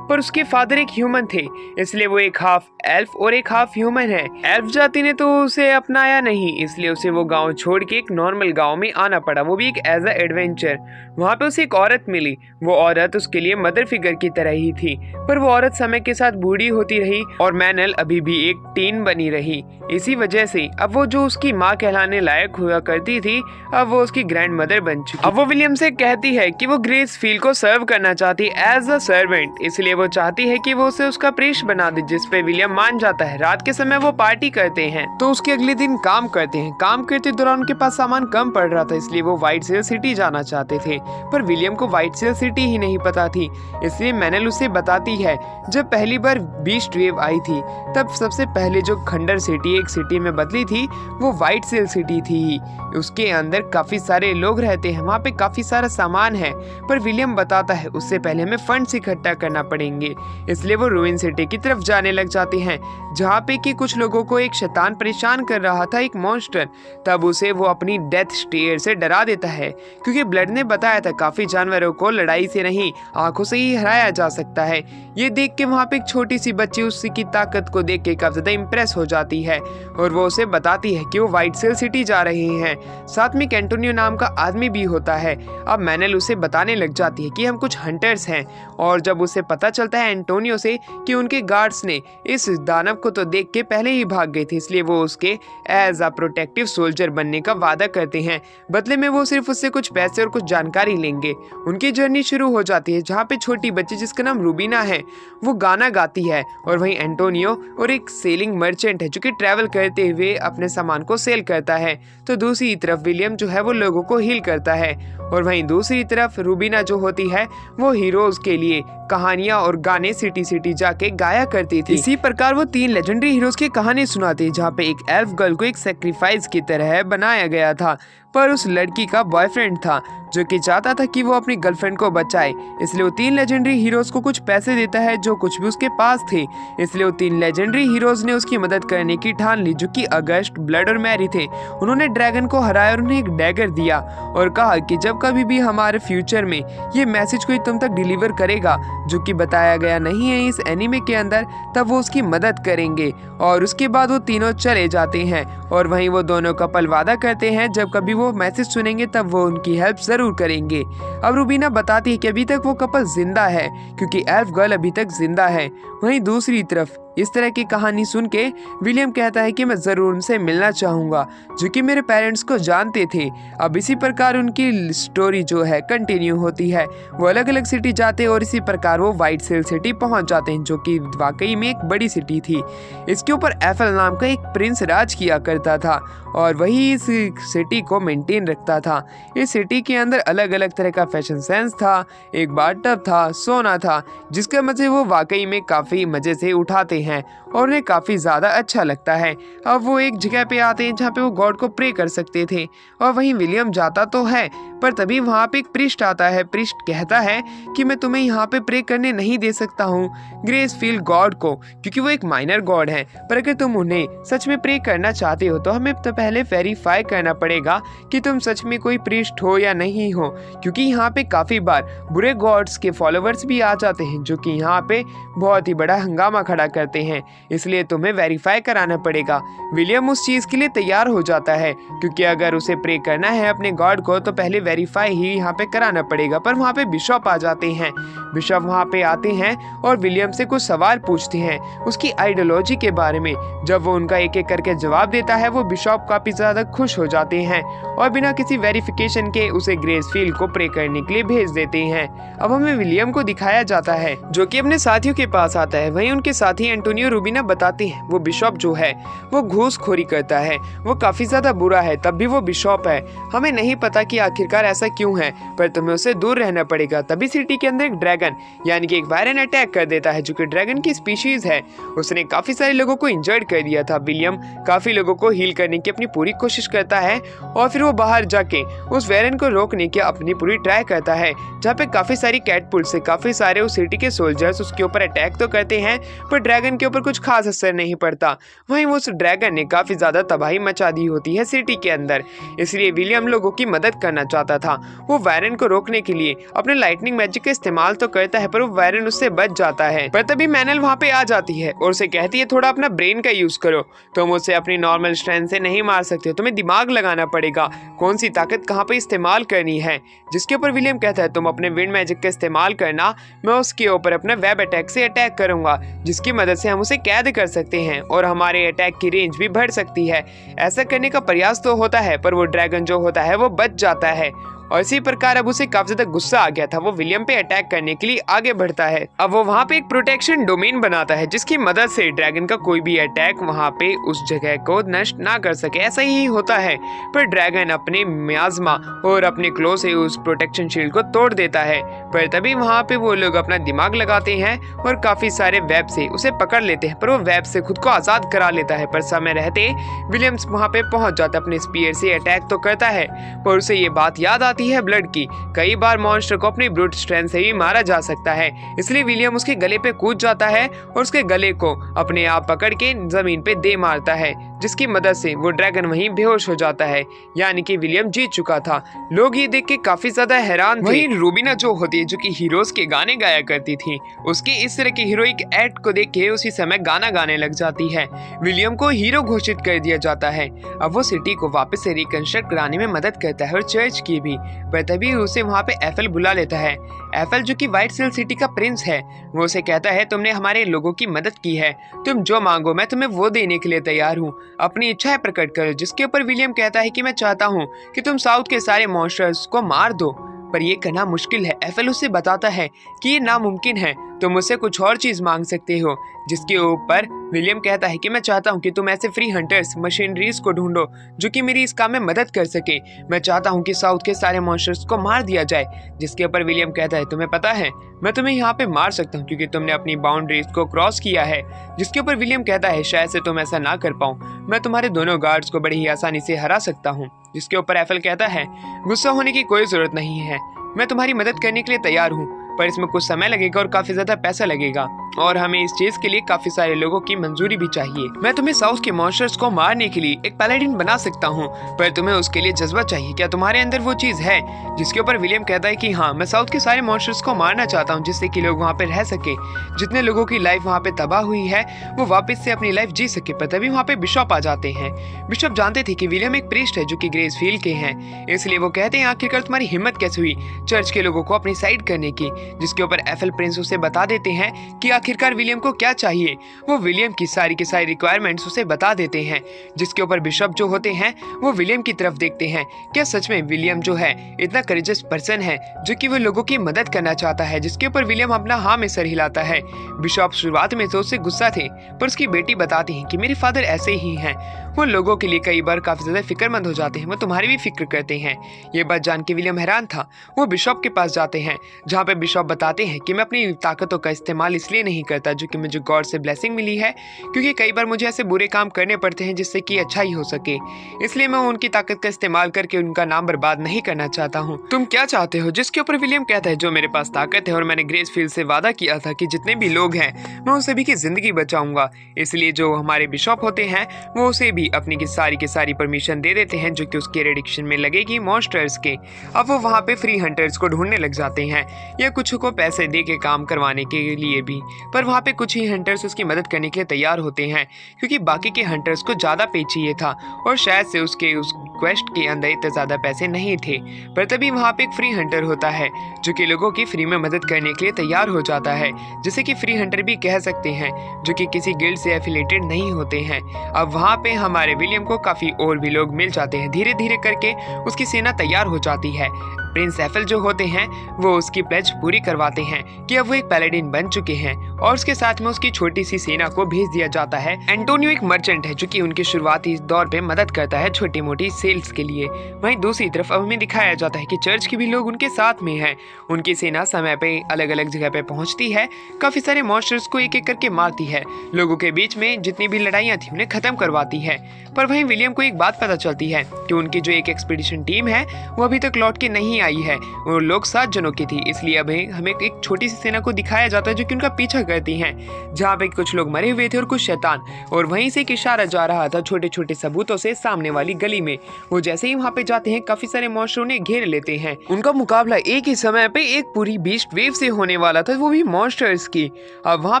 पर उसके फादर एक ह्यूमन थे, इसलिए वो एक हाफ एल्फ और एक हाफ ह्यूमन है। एल्फ जाति ने तो उसे अपनाया नहीं, इसलिए उसे वो गाँव छोड़ के एक नॉर्मल गाँव में आना पड़ा, वो भी एक एज अ एडवेंचर। वहाँ पे उसे एक औरत मिली। वो औरत उसके लिए मदर फिगर की तरह ही थी, पर वो औरत समय के साथ बूढ़ी होती रही और मैनल अभी भी एक टीन बनी रही। इसी वजह से अब वो जो उसकी माँ कहलाने लायक हुआ करती थी अब वो उसकी ग्रैंड मदर बन चुकी। अब वो विलियम से कहती है कि वो ग्रेस फील्ड को सर्व करना चाहती है एज अ सर्वेंट, इसलिए वो चाहती है कि वो उसे उसका प्रीस्ट बना दे, जिस पे विलियम मान जाता है। रात के समय वो पार्टी करते हैं तो उसके अगले दिन काम करते हैं। काम करते दौरान उनके पास सामान कम पड़ रहा था, इसलिए वो व्हाइट सेल सिटी जाना चाहते थे, पर विलियम को व्हाइट सेल सिटी ही नहीं पता थी। इसलिए मैनल उसे बताती है जब पहली बार बीस्ट वेव आई थी तब सबसे पहले जो खंडर सिटी एक सिटी में बदली थी वो व्हाइट सेल सिटी थी। उसके अंदर काफी सारे लोग रहते हैं, वहाँ पे काफी सारा सामान है, पर विलियम बताता है उससे पहले हमें फंड्स इकट्ठा करना पड़ेंगे। इसलिए वो रूइन सिटी की तरफ जाने लग जाते हैं जहाँ पे कि कुछ लोगों को एक शैतान परेशान कर रहा था, एक मॉन्स्टर। तब उसे वो अपनी डेथ स्टेयर से डरा देता है क्योंकि ब्लड ने बताया था काफी जानवरों को लड़ाई से नहीं आंखों से ही हराया जा सकता है। ये देख के वहाँ पे एक छोटी सी बच्ची उसकी ताकत को देख के काफी ज्यादा इम्प्रेस हो जाती है और वो उसे बताती है कि वो व्हाइट सेल सिटी जा रहे हैं। साथ में एंटोनियो नाम का आदमी भी होता है। अब मैनल उसे बताने लग जाती है कि हम कुछ हंटर्स हैं और जब उसे पता चलता है एंटोनियो से कि उनके गार्ड्स ने इस दानव को तो देख के पहले ही भाग गए थे, इसलिए वो उसके एज अ प्रोटेक्टिव सोल्जर बनने का वादा करते हैं। बदले में वो सिर्फ उससे कुछ पैसे और कुछ जानकारी लेंगे। उनकी जर्नी शुरू हो जाती है जहाँ पे छोटी बच्ची जिसका नाम रूबीना है वो गाना गाती है और वहीं एंटोनियो और एक सेलिंग मर्चेंट है जो कि ट्रैवल करते हुए अपने सामान को सेल करता है। तो दूसरी तरफ विलियम जो है वो लोगों को हील करता है और वहीं दूसरी तरफ रूबीना जो होती है वो हीरोज के लिए कहानियां और गाने सिटी सिटी जाके गाया करती थी। इसी प्रकार वो 3 लेजेंडरी हीरोज की कहानी सुनाती जहाँ पे एक एल्फ गर्ल को एक सैक्रिफाइस की तरह बनाया गया था, पर उस लड़की का बॉयफ्रेंड था जो कि चाहता था कि वो अपनी गर्लफ्रेंड को बचाए। इसलिए वो 3 लेजेंडरी हीरोज को कुछ पैसे देता है जो कुछ भी उसके पास थे। इसलिए वो 3 लेजेंडरी हीरोज ने उसकी मदद करने की ठान ली जो कि अगस्ट, ब्लड और मैरी थे। उन्होंने ड्रैगन को हराया और उन्हें एक डैगर दिया और कहा कि जब कभी भी हमारे फ्यूचर में ये मैसेज कोई तुम तक डिलीवर करेगा जो कि बताया गया नहीं है इस एनीमे के अंदर, तब वो उसकी मदद करेंगे। और उसके बाद वो तीनों चले जाते हैं और वहीं वो दोनों कपल वादा करते हैं जब कभी वो मैसेज सुनेंगे तब वो उनकी हेल्प जरूर करेंगे। अब रूबीना बताती है कि अभी तक वो कपल जिंदा है क्योंकि एल्फ गर्ल अभी तक जिंदा है। वहीं दूसरी तरफ इस तरह की कहानी सुन के विलियम कहता है कि मैं जरूर उनसे मिलना चाहूंगा जो कि मेरे पेरेंट्स को जानते थे। अब इसी प्रकार उनकी स्टोरी जो है कंटिन्यू होती है। वो अलग अलग सिटी जाते हैं और इसी प्रकार वो व्हाइट सेल सिटी पहुंच जाते हैं जो कि वाकई में एक बड़ी सिटी थी। इसके ऊपर एफएल नाम का एक प्रिंस राज किया करता था और वही इस सिटी को मेंटेन रखता था। इस सिटी के अंदर अलग अलग तरह का फैशन सेंस था, एक बाथटब था, सोना था, जिसका मजे वो वाकई में काफी मजे से उठाते हैं और उन्हें काफी ज्यादा अच्छा लगता है। अब वो एक जगह पे आते हैं जहाँ पे वो गॉड को प्रे कर सकते थे और वहीं विलियम जाता तो है पर तभी वहाँ पे एक प्रीस्ट आता है। प्रीस्ट कहता है कि मैं तुम्हें यहाँ पे प्रे करने नहीं दे सकता हूँ ग्रेसफील्ड गॉड को, क्योंकि वो एक माइनर गॉड है। पर अगर तुम उन्हें सच में प्रे करना चाहते हो तो हमें तो पहले वेरीफाई करना पड़ेगा कि तुम सच में कोई प्रीस्ट हो या नहीं हो, क्योंकि यहाँ पे काफी बार बुरे गॉड्स के फॉलोवर्स भी आ जाते हैं जो कि यहाँ पे बहुत ही बड़ा हंगामा खड़ा करते हैं, इसलिए तुम्हें वेरीफाई कराना पड़ेगा। विलियम उस चीज के लिए तैयार हो जाता है, क्योंकि अगर उसे प्रे करना है अपने गॉड को तो पहले वेरीफाई ही यहाँ पे कराना पड़ेगा। पर वहाँ पे बिशप आ जाते हैं। बिशप वहाँ पे आते हैं और विलियम से कुछ सवाल पूछते हैं उसकी आइडियोलॉजी के बारे में। जब वो उनका एक एक करके जवाब देता है वो बिशप काफी ज्यादा खुश हो जाते हैं और बिना किसी वेरिफिकेशन के उसे ग्रेसफील्ड को प्रे करने के लिए भेज देते हैं। अब हमें विलियम को दिखाया जाता है जो कि अपने साथियों के पास आता है। वहीं उनके साथी एंटोनियो रूबिना बताते हैं वो बिशप जो है वो घूसखोरी करता है, वो काफी ज्यादा बुरा है, तब भी वो बिशप है। हमें नहीं पता कि आखिरकार ऐसा क्यों है, पर तुम्हें उससे दूर रहना पड़ेगा। तभी सिटी के अंदर एक ड्रैगन यानी कि एक वायरन अटैक कर देता है जो कि ड्रैगन की स्पीशीज है। उसने काफी सारे लोगों को इंजर्ड कर दिया था। विलियम काफी लोगों को हील करने की अपनी पूरी कोशिश करता है और फिर वो बाहर जाके उस वायरन को रोकने की अपनी पूरी ट्राई करता है, जहाँ पे काफी सारी कैटपुल से काफी सारे उस सिटी के सोल्जर्स उसके ऊपर अटैक तो करते हैं पर ड्रैगन के ऊपर कुछ खास असर नहीं पड़ता। वहीं उस ड्रैगन ने काफी ज्यादा तबाही मचा दी होती है सिटी के अंदर, इसलिए विलियम लोगों की मदद करना चाहता था। वो वायरन को रोकने के लिए अपने लाइटनिंग मैजिक का इस्तेमाल तो करता है पर वो वायरन उससे बच जाता है। पर तभी मैनल वहाँ पे आ जाती है और उसे कहती है थोड़ा अपना ब्रेन का यूज करो, तुम उसे अपनी नॉर्मल स्ट्रेंथ से नहीं मार सकते, तुम्हें दिमाग लगाना पड़ेगा कौन सी ताकत कहाँ पे इस्तेमाल करनी है। जिसके ऊपर विलियम कहता है तुम अपने विंड मैजिक का इस्तेमाल करना, मैं उसके ऊपर अपने वेब अटैक से अटैक करूंगा जिसकी मदद से हम उसे कैद कर सकते हैं और हमारे अटैक की रेंज भी बढ़ सकती है। ऐसा करने का प्रयास तो होता है पर वो ड्रैगन जो होता है वो बच जाता है और इसी प्रकार अब उसे काफी ज्यादा गुस्सा आ गया था। वो विलियम पे अटैक करने के लिए आगे बढ़ता है। अब वो वहाँ पे एक प्रोटेक्शन डोमेन बनाता है जिसकी मदद से ड्रैगन का कोई भी अटैक वहाँ पे उस जगह को नष्ट ना कर सके। ऐसा ही होता है पर ड्रैगन अपने मियाज़मा और अपने क्लो से उस प्रोटेक्शन शील्ड को तोड़ देता है। पर तभी वहाँ पे वो लोग अपना दिमाग लगाते हैं और काफी सारे वेब से उसे पकड़ लेते हैं, पर वो वेब से खुद को आजाद करा लेता है। पर समय रहते विलियम्स वहाँ पे पहुंच जाता है, अपने स्पीयर से अटैक तो करता है पर उसे ये बात याद आती है ब्लड की। कई बार मॉन्स्टर को अपनी ब्रूट स्ट्रेंथ से ही मारा जा सकता है, इसलिए विलियम उसके गले पे कूद जाता है और उसके गले को अपने आप पकड़ के जमीन पे दे मारता है, जिसकी मदद से वो ड्रैगन वहीं बेहोश हो जाता है। यानी कि विलियम जीत चुका था। लोग ये देख के काफी ज्यादा हैरान थे। वहीं रूबिना जो होती है जो कि हीरोज के गाने गाया करती थी, उसके इस तरह के हीरोइक एक्ट को देख के उसी समय गाना गाने लग जाती है। विलियम को हीरो घोषित कर दिया जाता है। अब वो सिटी को वापस से रिकंस्ट्रक्ट कराने में मदद करता है और चर्च की भी। पर तभी उसे वहाँ पे एफएल बुला लेता है। एफएल जो कि व्हाइट सेल सिटी का प्रिंस है, वो उसे कहता है तुमने हमारे लोगों की मदद की है, तुम जो मांगो मैं तुम्हें वो देने के लिए तैयार हूँ, अपनी इच्छाएं प्रकट करो। जिसके ऊपर विलियम कहता है कि मैं चाहता हूँ कि तुम साउथ के सारे मॉन्स्टर्स को मार दो, पर ये करना मुश्किल है। एफएल उससे बताता है कि ये नामुमकिन है, तुम मुझसे कुछ और चीज मांग सकते हो। जिसके ऊपर विलियम कहता है कि मैं चाहता हूँ कि तुम ऐसे फ्री हंटर्स मशीनरीज को ढूंढो जो कि मेरी इस काम में मदद कर सके। मैं चाहता हूँ कि साउथ के सारे मॉन्स्टर्स को मार दिया जाए। जिसके ऊपर विलियम कहता है तुम्हें पता है मैं तुम्हें यहाँ पे मार सकता हूँ क्योंकि तुमने अपनी बाउंड्रीज को क्रॉस किया है। जिसके ऊपर विलियम कहता है शायद से तुम ऐसा ना कर पाऊँ, मैं तुम्हारे दोनों गार्ड्स को बड़ी ही आसानी से हरा सकता हूँ। जिसके ऊपर एफएल कहता है गुस्सा होने की कोई जरूरत नहीं है, मैं तुम्हारी मदद करने के लिए तैयार हूँ, पर इसमें कुछ समय लगेगा और काफी ज्यादा पैसा लगेगा और हमें इस चीज के लिए काफी सारे लोगों की मंजूरी भी चाहिए। मैं तुम्हें साउथ के मॉन्स्टर्स को मारने के लिए एक पैलेडिन बना सकता हूँ, पर तुम्हें उसके लिए जज्बा चाहिए। क्या तुम्हारे अंदर वो चीज है? जिसके ऊपर विलियम कहता है कि हाँ, मैं साउथ के सारे मॉन्स्टर्स को मारना चाहता हूँ जिससे कि लोग वहाँ पे रह सके, जितने लोगों की लाइफ वहाँ पे तबाह हुई है वो वापस से अपनी लाइफ जी सके। पर तभी वहाँ पे बिशप आ जाते हैं। बिशप जानते थे कि विलियम एक प्रीस्ट है जो कि ग्रेसफील्ड के हैं, इसलिए वो कहते हैं आखिरकार तुम्हारी हिम्मत कैसे हुई चर्च के लोगों को अपनी साइड करने की। जिसके ऊपर एफएल प्रिंस उसे बता देते हैं कि आखिरकार विलियम को क्या चाहिए। वो विलियम की सारी रिक्वायरमेंट्स उसे बता देते हैं। जिसके ऊपर बिशप जो होते हैं वो विलियम की तरफ देखते हैं, क्या सच में विलियम जो है इतना करेजियस पर्सन है जो कि वो लोगों की मदद करना चाहता है। जिसके ऊपर विलियम अपना हाँ में सर हिलाता है। बिशप शुरुआत में तो उससे गुस्सा थे, पर उसकी बेटी बताती है कि मेरे फादर ऐसे ही हैं, वो लोगों के लिए कई बार काफी ज्यादा फिक्रमंद हो जाते हैं, वो तुम्हारी भी फिक्र करते हैं। ये बात जान के विलियम हैरान था। वो बिशप के पास जाते हैं जहाँ पे बिशप बताते हैं कि मैं अपनी ताकतों का इस्तेमाल इसलिए नहीं करता, जो कि मुझे गॉड से ब्लेसिंग मिली है, क्योंकि कई बार मुझे ऐसे बुरे काम करने पड़ते हैं जिससे कि अच्छा ही हो सके। इसलिए मैं उनकी ताकत का इस्तेमाल करके उनका नाम बर्बाद नहीं करना चाहता हूँ। तुम क्या चाहते हो? जिसके ऊपर विलियम कहता है, जो मेरे पास ताकत है और मैंने ग्रेसफील्ड से वादा किया था कि जितने भी लोग हैं मैं उन सभी की जिंदगी बचाऊंगा। इसलिए जो हमारे बिशप होते हैं वो उसे भी अपनी की सारी परमिशन दे देते हैं, जो कि उसके रेडिक्शन में लगेगी मॉन्स्टर्स के। अब वो वहाँ पे फ्री हंटर्स को ढूंढने लग जाते हैं, या कुछ को पैसे दे के काम करवाने के लिए भी। पर वहाँ पे कुछ ही हंटर्स उसकी मदद करने के लिए तैयार होते हैं, क्योंकि बाकी के हंटर्स को ज़्यादा पे चाहिए था और शायद से उसके उस क्वेस्ट के अंदर इतने ज़्यादा पैसे नहीं थे। पर तभी वहाँ पे एक फ्री हंटर होता है जो कि लोगों की फ्री में मदद करने के लिए तैयार हो जाता है, जिसे कि फ्री हंटर भी कह सकते हैं, जो कि किसी गिल्ड से एफिलेटेड नहीं होते हैं। अब वहाँ पे हमारे विलियम को काफ़ी और भी लोग मिल जाते हैं। धीरे धीरे करके उसकी सेना तैयार हो जाती है। प्रिंस एफल जो होते हैं वो उसकी प्लेज पूरी करवाते हैं कि अब वो एक पैलेडिन बन चुके हैं, और उसके साथ में उसकी छोटी सी सेना को भेज दिया जाता है। एंटोनियो एक मर्चेंट है जो कि उनके शुरुआती दौर पे मदद करता है छोटी मोटी सेल्स के लिए। वहीं दूसरी तरफ अब हमें दिखाया जाता है कि चर्च के भी लोग उनके साथ में हैं। उनकी सेना समय पे अलग अलग जगह पे पहुंचती है, काफी सारे मॉन्स्टर्स को एक एक करके मारती है, लोगों के बीच में जितनी भी लड़ाइयाँ थी उन्हें खत्म करवाती है। पर वहीं विलियम को एक बात पता चलती है कि उनकी जो एक एक्सपीडिशन टीम है वो अभी तक लौट के नहीं आई है। वो लोग 7 जनों की थी, इसलिए अब हमें एक छोटी सी सेना को दिखाया जाता है जो कि उनका पीछा करती हैं, जहाँ पे कुछ लोग मरे हुए थे और कुछ शैतान। और वहीं से एक इशारा जा रहा था छोटे छोटे सबूतों से सामने वाली गली में। वो जैसे ही वहाँ पे जाते हैं काफी सारे मॉन्स्टर उन्हें घेर लेते हैं। उनका मुकाबला एक ही समय पे एक पूरी बीस्ट वेव से होने वाला था, वो भी मॉन्स्टर्स की। अब वहाँ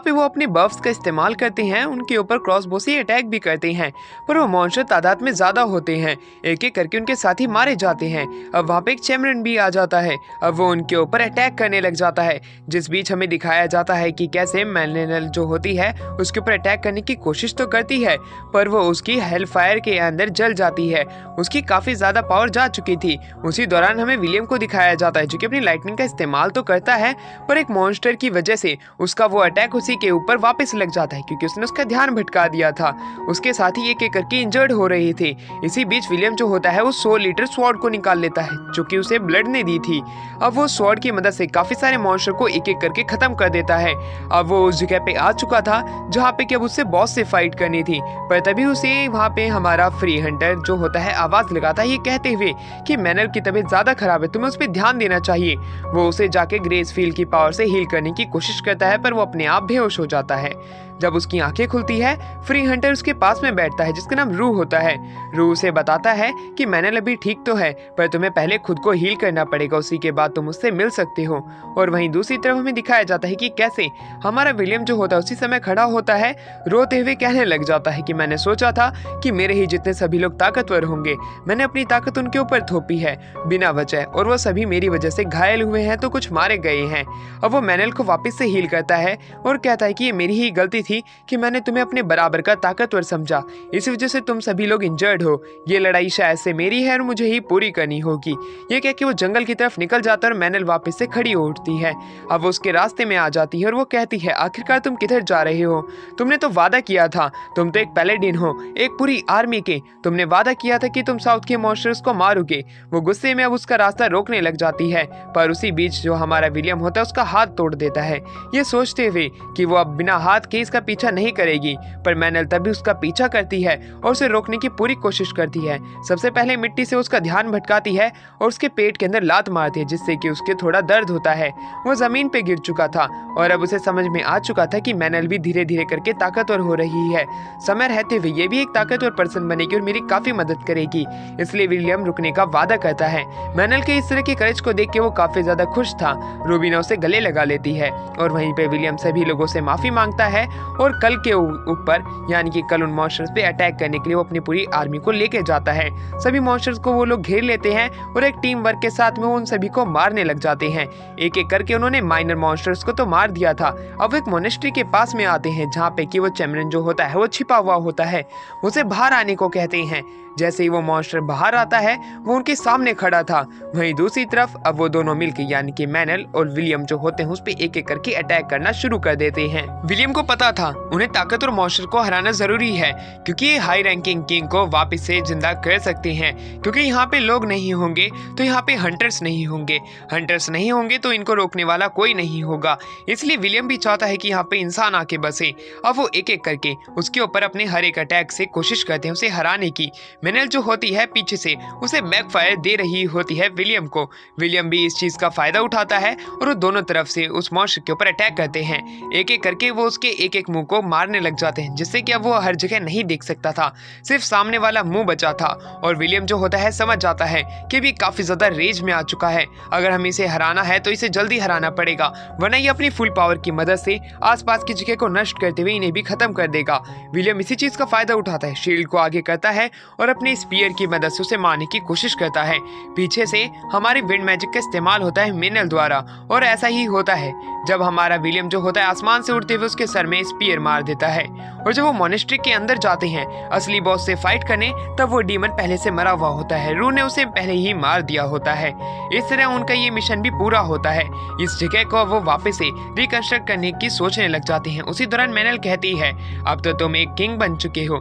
पे वो अपने बफ्स का इस्तेमाल करते हैं, उनके ऊपर क्रॉसबो से अटैक भी करते हैं, पर वो मॉन्स्टर तादाद में ज्यादा होते हैं, एक एक करके उनके साथी मारे जाते हैं। अब वहाँ पे एक चैमरन भी आ जाता है, अब वो उनके ऊपर अटैक करने लग जाता है, जिस बीच हमें दिखाया जाता है कि कैसे मैलेनल जो होती है उसके ऊपर अटैक करने की कोशिश तो करती है, पर वो उसकी हेल फायर के अंदर जल जाती है। उसकी काफी ज्यादा पावर जा चुकी थी। उसी दौरान हमें विलियम को दिखाया जाता है जो कि अपनी लाइटनिंग का इस्तेमाल तो करता है, पर एक मॉन्स्टर की वजह से उसका वो अटैक उसी के ऊपर वापस लग जाता है, क्योंकि उसने उसका ध्यान भटका दिया था। उसके साथ ही एक एक करके इंजर्ड हो रही थी। इसी बीच विलियम जो होता है वो 100 लीटर स्वॉर्ड को निकाल लेता है जो कि उसे ब्लड ने दी थी। अब वो स्वॉर्ड की मदद से काफी सारे मॉन्स्टर को एक एक करके खत्म कर देता है। अब वो उस जगह पे आ चुका था जहाँ पे कि अब उससे बॉस से फाइट करनी थी, पर तभी उसे वहाँ पे हमारा फ्री हंटर जो होता है आवाज लगाता है, ये कहते हुए कि मैनल की तबीयत ज्यादा खराब है, तुम्हें उस पर ध्यान देना चाहिए। वो उसे जाके ग्रेसफील्ड की पावर से हील करने की कोशिश करता है, पर वो अपने आप बेहोश हो जाता है। जब उसकी आंखें खुलती है, फ्री हंटर उसके पास में बैठता है जिसका नाम रू होता है। रू उसे बताता है कि मैनल अभी ठीक तो है, पर तुम्हें पहले खुद को हील करना पड़ेगा, उसी के बाद तुम उससे मिल सकते हो। और वहीं दूसरी तरफ हमें दिखाया जाता है कि कैसे हमारा विलियम जो होता है उसी समय खड़ा होता है, रोते हुए कहने लग जाता है कि मैंने सोचा था कि मेरे ही जितने सभी लोग ताकतवर होंगे, मैंने अपनी ताकत उनके ऊपर थोपी है बिना वजह, और वो सभी मेरी वजह से घायल हुए हैं तो कुछ मारे गए हैं। अब वो मैनल को वापस से हील करता है और कहता है कि ये मेरी ही गलती थी कि मैंने तुम्हें अपने बराबर का ताकतवर समझा, इस वजह से तुम सभी लोग इंजर्ड हो। ये लड़ाई शायद से मेरी है और मुझे ही पूरी करनी होगी। ये कह के वो जंगल की तरफ निकल जाता है और मैनल वापस से खड़ी हो उठती है। अब वो उसके रास्ते में आ जाती है और वो कहती है, आखिरकार तुम किधर जा रहे हो? तुमने तो वादा किया था, तुम तो एक पैलेडिन हो, एक पूरी आर्मी के, तुमने वादा किया था कि तुम साउथ के मॉन्स्टर्स को मारोगे। वो गुस्से में अब उसका रास्ता रोकने लग जाती है, पर उसी बीच जो हमारा विलियम होता है उसका हाथ तोड़ देता है, ये सोचते हुए कि वो अब बिना हाथ के इसका पीछा नहीं करेगी। पर मैनल तभी उसका पीछा करती है और उसे रोकने की पूरी कोशिश करती है। सबसे पहले मिट्टी से उसका ध्यान भटकाती है और उसके पेट के अंदर लात मारती है, जिससे कि उसके थोड़ा दर्द होता है। वो जमीन पे गिर चुका था और अब उसे समझ में आ चुका था कि मैनल भी धीरे धीरे करके ताकतवर हो रही है। समय रहते हुए ये भी एक ताकतवर पर्सन बनेगी और मेरी काफी मदद करेगी। इसलिए विलियम रुकने का वादा करता है। मैनल के इस तरह के करेज को देख के वो काफी ज्यादा खुश था। रूबीना उसे गले लगा लेती है और वहीं पे विलियम सभी लोगों से माफी मांगता है और कल के ऊपर यानी कि कल उन मॉन्स्टर्स पे अटैक करने के लिए वो अपनी पूरी आर्मी को लेके जाता है। सभी मॉन्स्टर्स को वो लोग घेर लेते हैं और एक टीम वर्क के साथ में वो उन सभी को मारने लग जाते हैं। एक एक करके उन्होंने माइनर मॉन्स्टर्स को तो मार दिया था। अब एक मोनेस्ट्री के पास में आते हैं जहाँ पे कि वो चैमरन जो होता है वो छिपा हुआ होता है, उसे बाहर आने को कहते हैं। जैसे ही वो मॉन्स्टर बाहर आता है वो उनके सामने खड़ा था। वहीं दूसरी तरफ अब वो दोनों मिलकर यानी कि मैनल और विलियम जो होते हैं उस पे एक एक करके अटैक करना शुरू कर देते हैं। विलियम को पता पता था उन्हें ताकतवर मॉन्स्टर को हराना जरूरी है, क्योंकि ये हाई रैंकिंग किंग को वापस से जिंदा कर सकते हैं। क्योंकि यहाँ पे लोग नहीं होंगे तो यहाँ पे हंटर्स नहीं होंगे, हंटर्स नहीं होंगे तो इनको रोकने वाला कोई नहीं होगा। इसलिए विलियम भी चाहता है कि यहाँ पे इंसान आके बसे। अब वो एक एक करके उसके ऊपर अपने हर एक अटैक से कोशिश करते हैं उसे हराने की। मेनल जो होती है पीछे से उसे बैकफायर दे रही होती है विलियम को। विलियम भी इस चीज का फायदा उठाता है और वो दोनों तरफ से उस मॉन्स्टर के ऊपर अटैक करते हैं। एक एक करके वो उसके एक एक मुंह को मारने लग जाते हैं, जिससे कि अब वो हर जगह नहीं देख सकता था, सिर्फ सामने वाला मुंह बचा था। और विलियम जो होता है समझ जाता है कि भी काफी ज्यादा रेज में आ चुका है। अगर हमें इसे हराना है तो इसे जल्दी हराना पड़ेगा, वरना ये अपनी फुल पावर की मदद से आसपास की जगह को नष्ट करते हुए इन्हें भी खत्म कर देगा। विलियम इसी चीज का फायदा उठाता है, शील्ड को आगे करता है और अपने स्पीयर की मदद से उसे मारने की कोशिश करता है। पीछे से हमारे विंड मैजिक का इस्तेमाल होता है मेनल द्वारा, और ऐसा ही होता है जब हमारा विलियम जो होता है आसमान से उड़ते हुए उसके सर में स्पीयर मार देता है। और जब वो मोनेस्ट्री के अंदर जाते हैं असली बॉस से फाइट करने, तब वो डीमन पहले से मरा हुआ होता है, रू ने उसे पहले ही मार दिया होता है। इस तरह उनका ये मिशन भी पूरा होता है। इस जगह को वो वापस से रिकंस्ट्रक्ट करने की सोचने लग जाते हैं। उसी दौरान मेनल कहती है, अब तो तुम एक किंग बन चुके हो।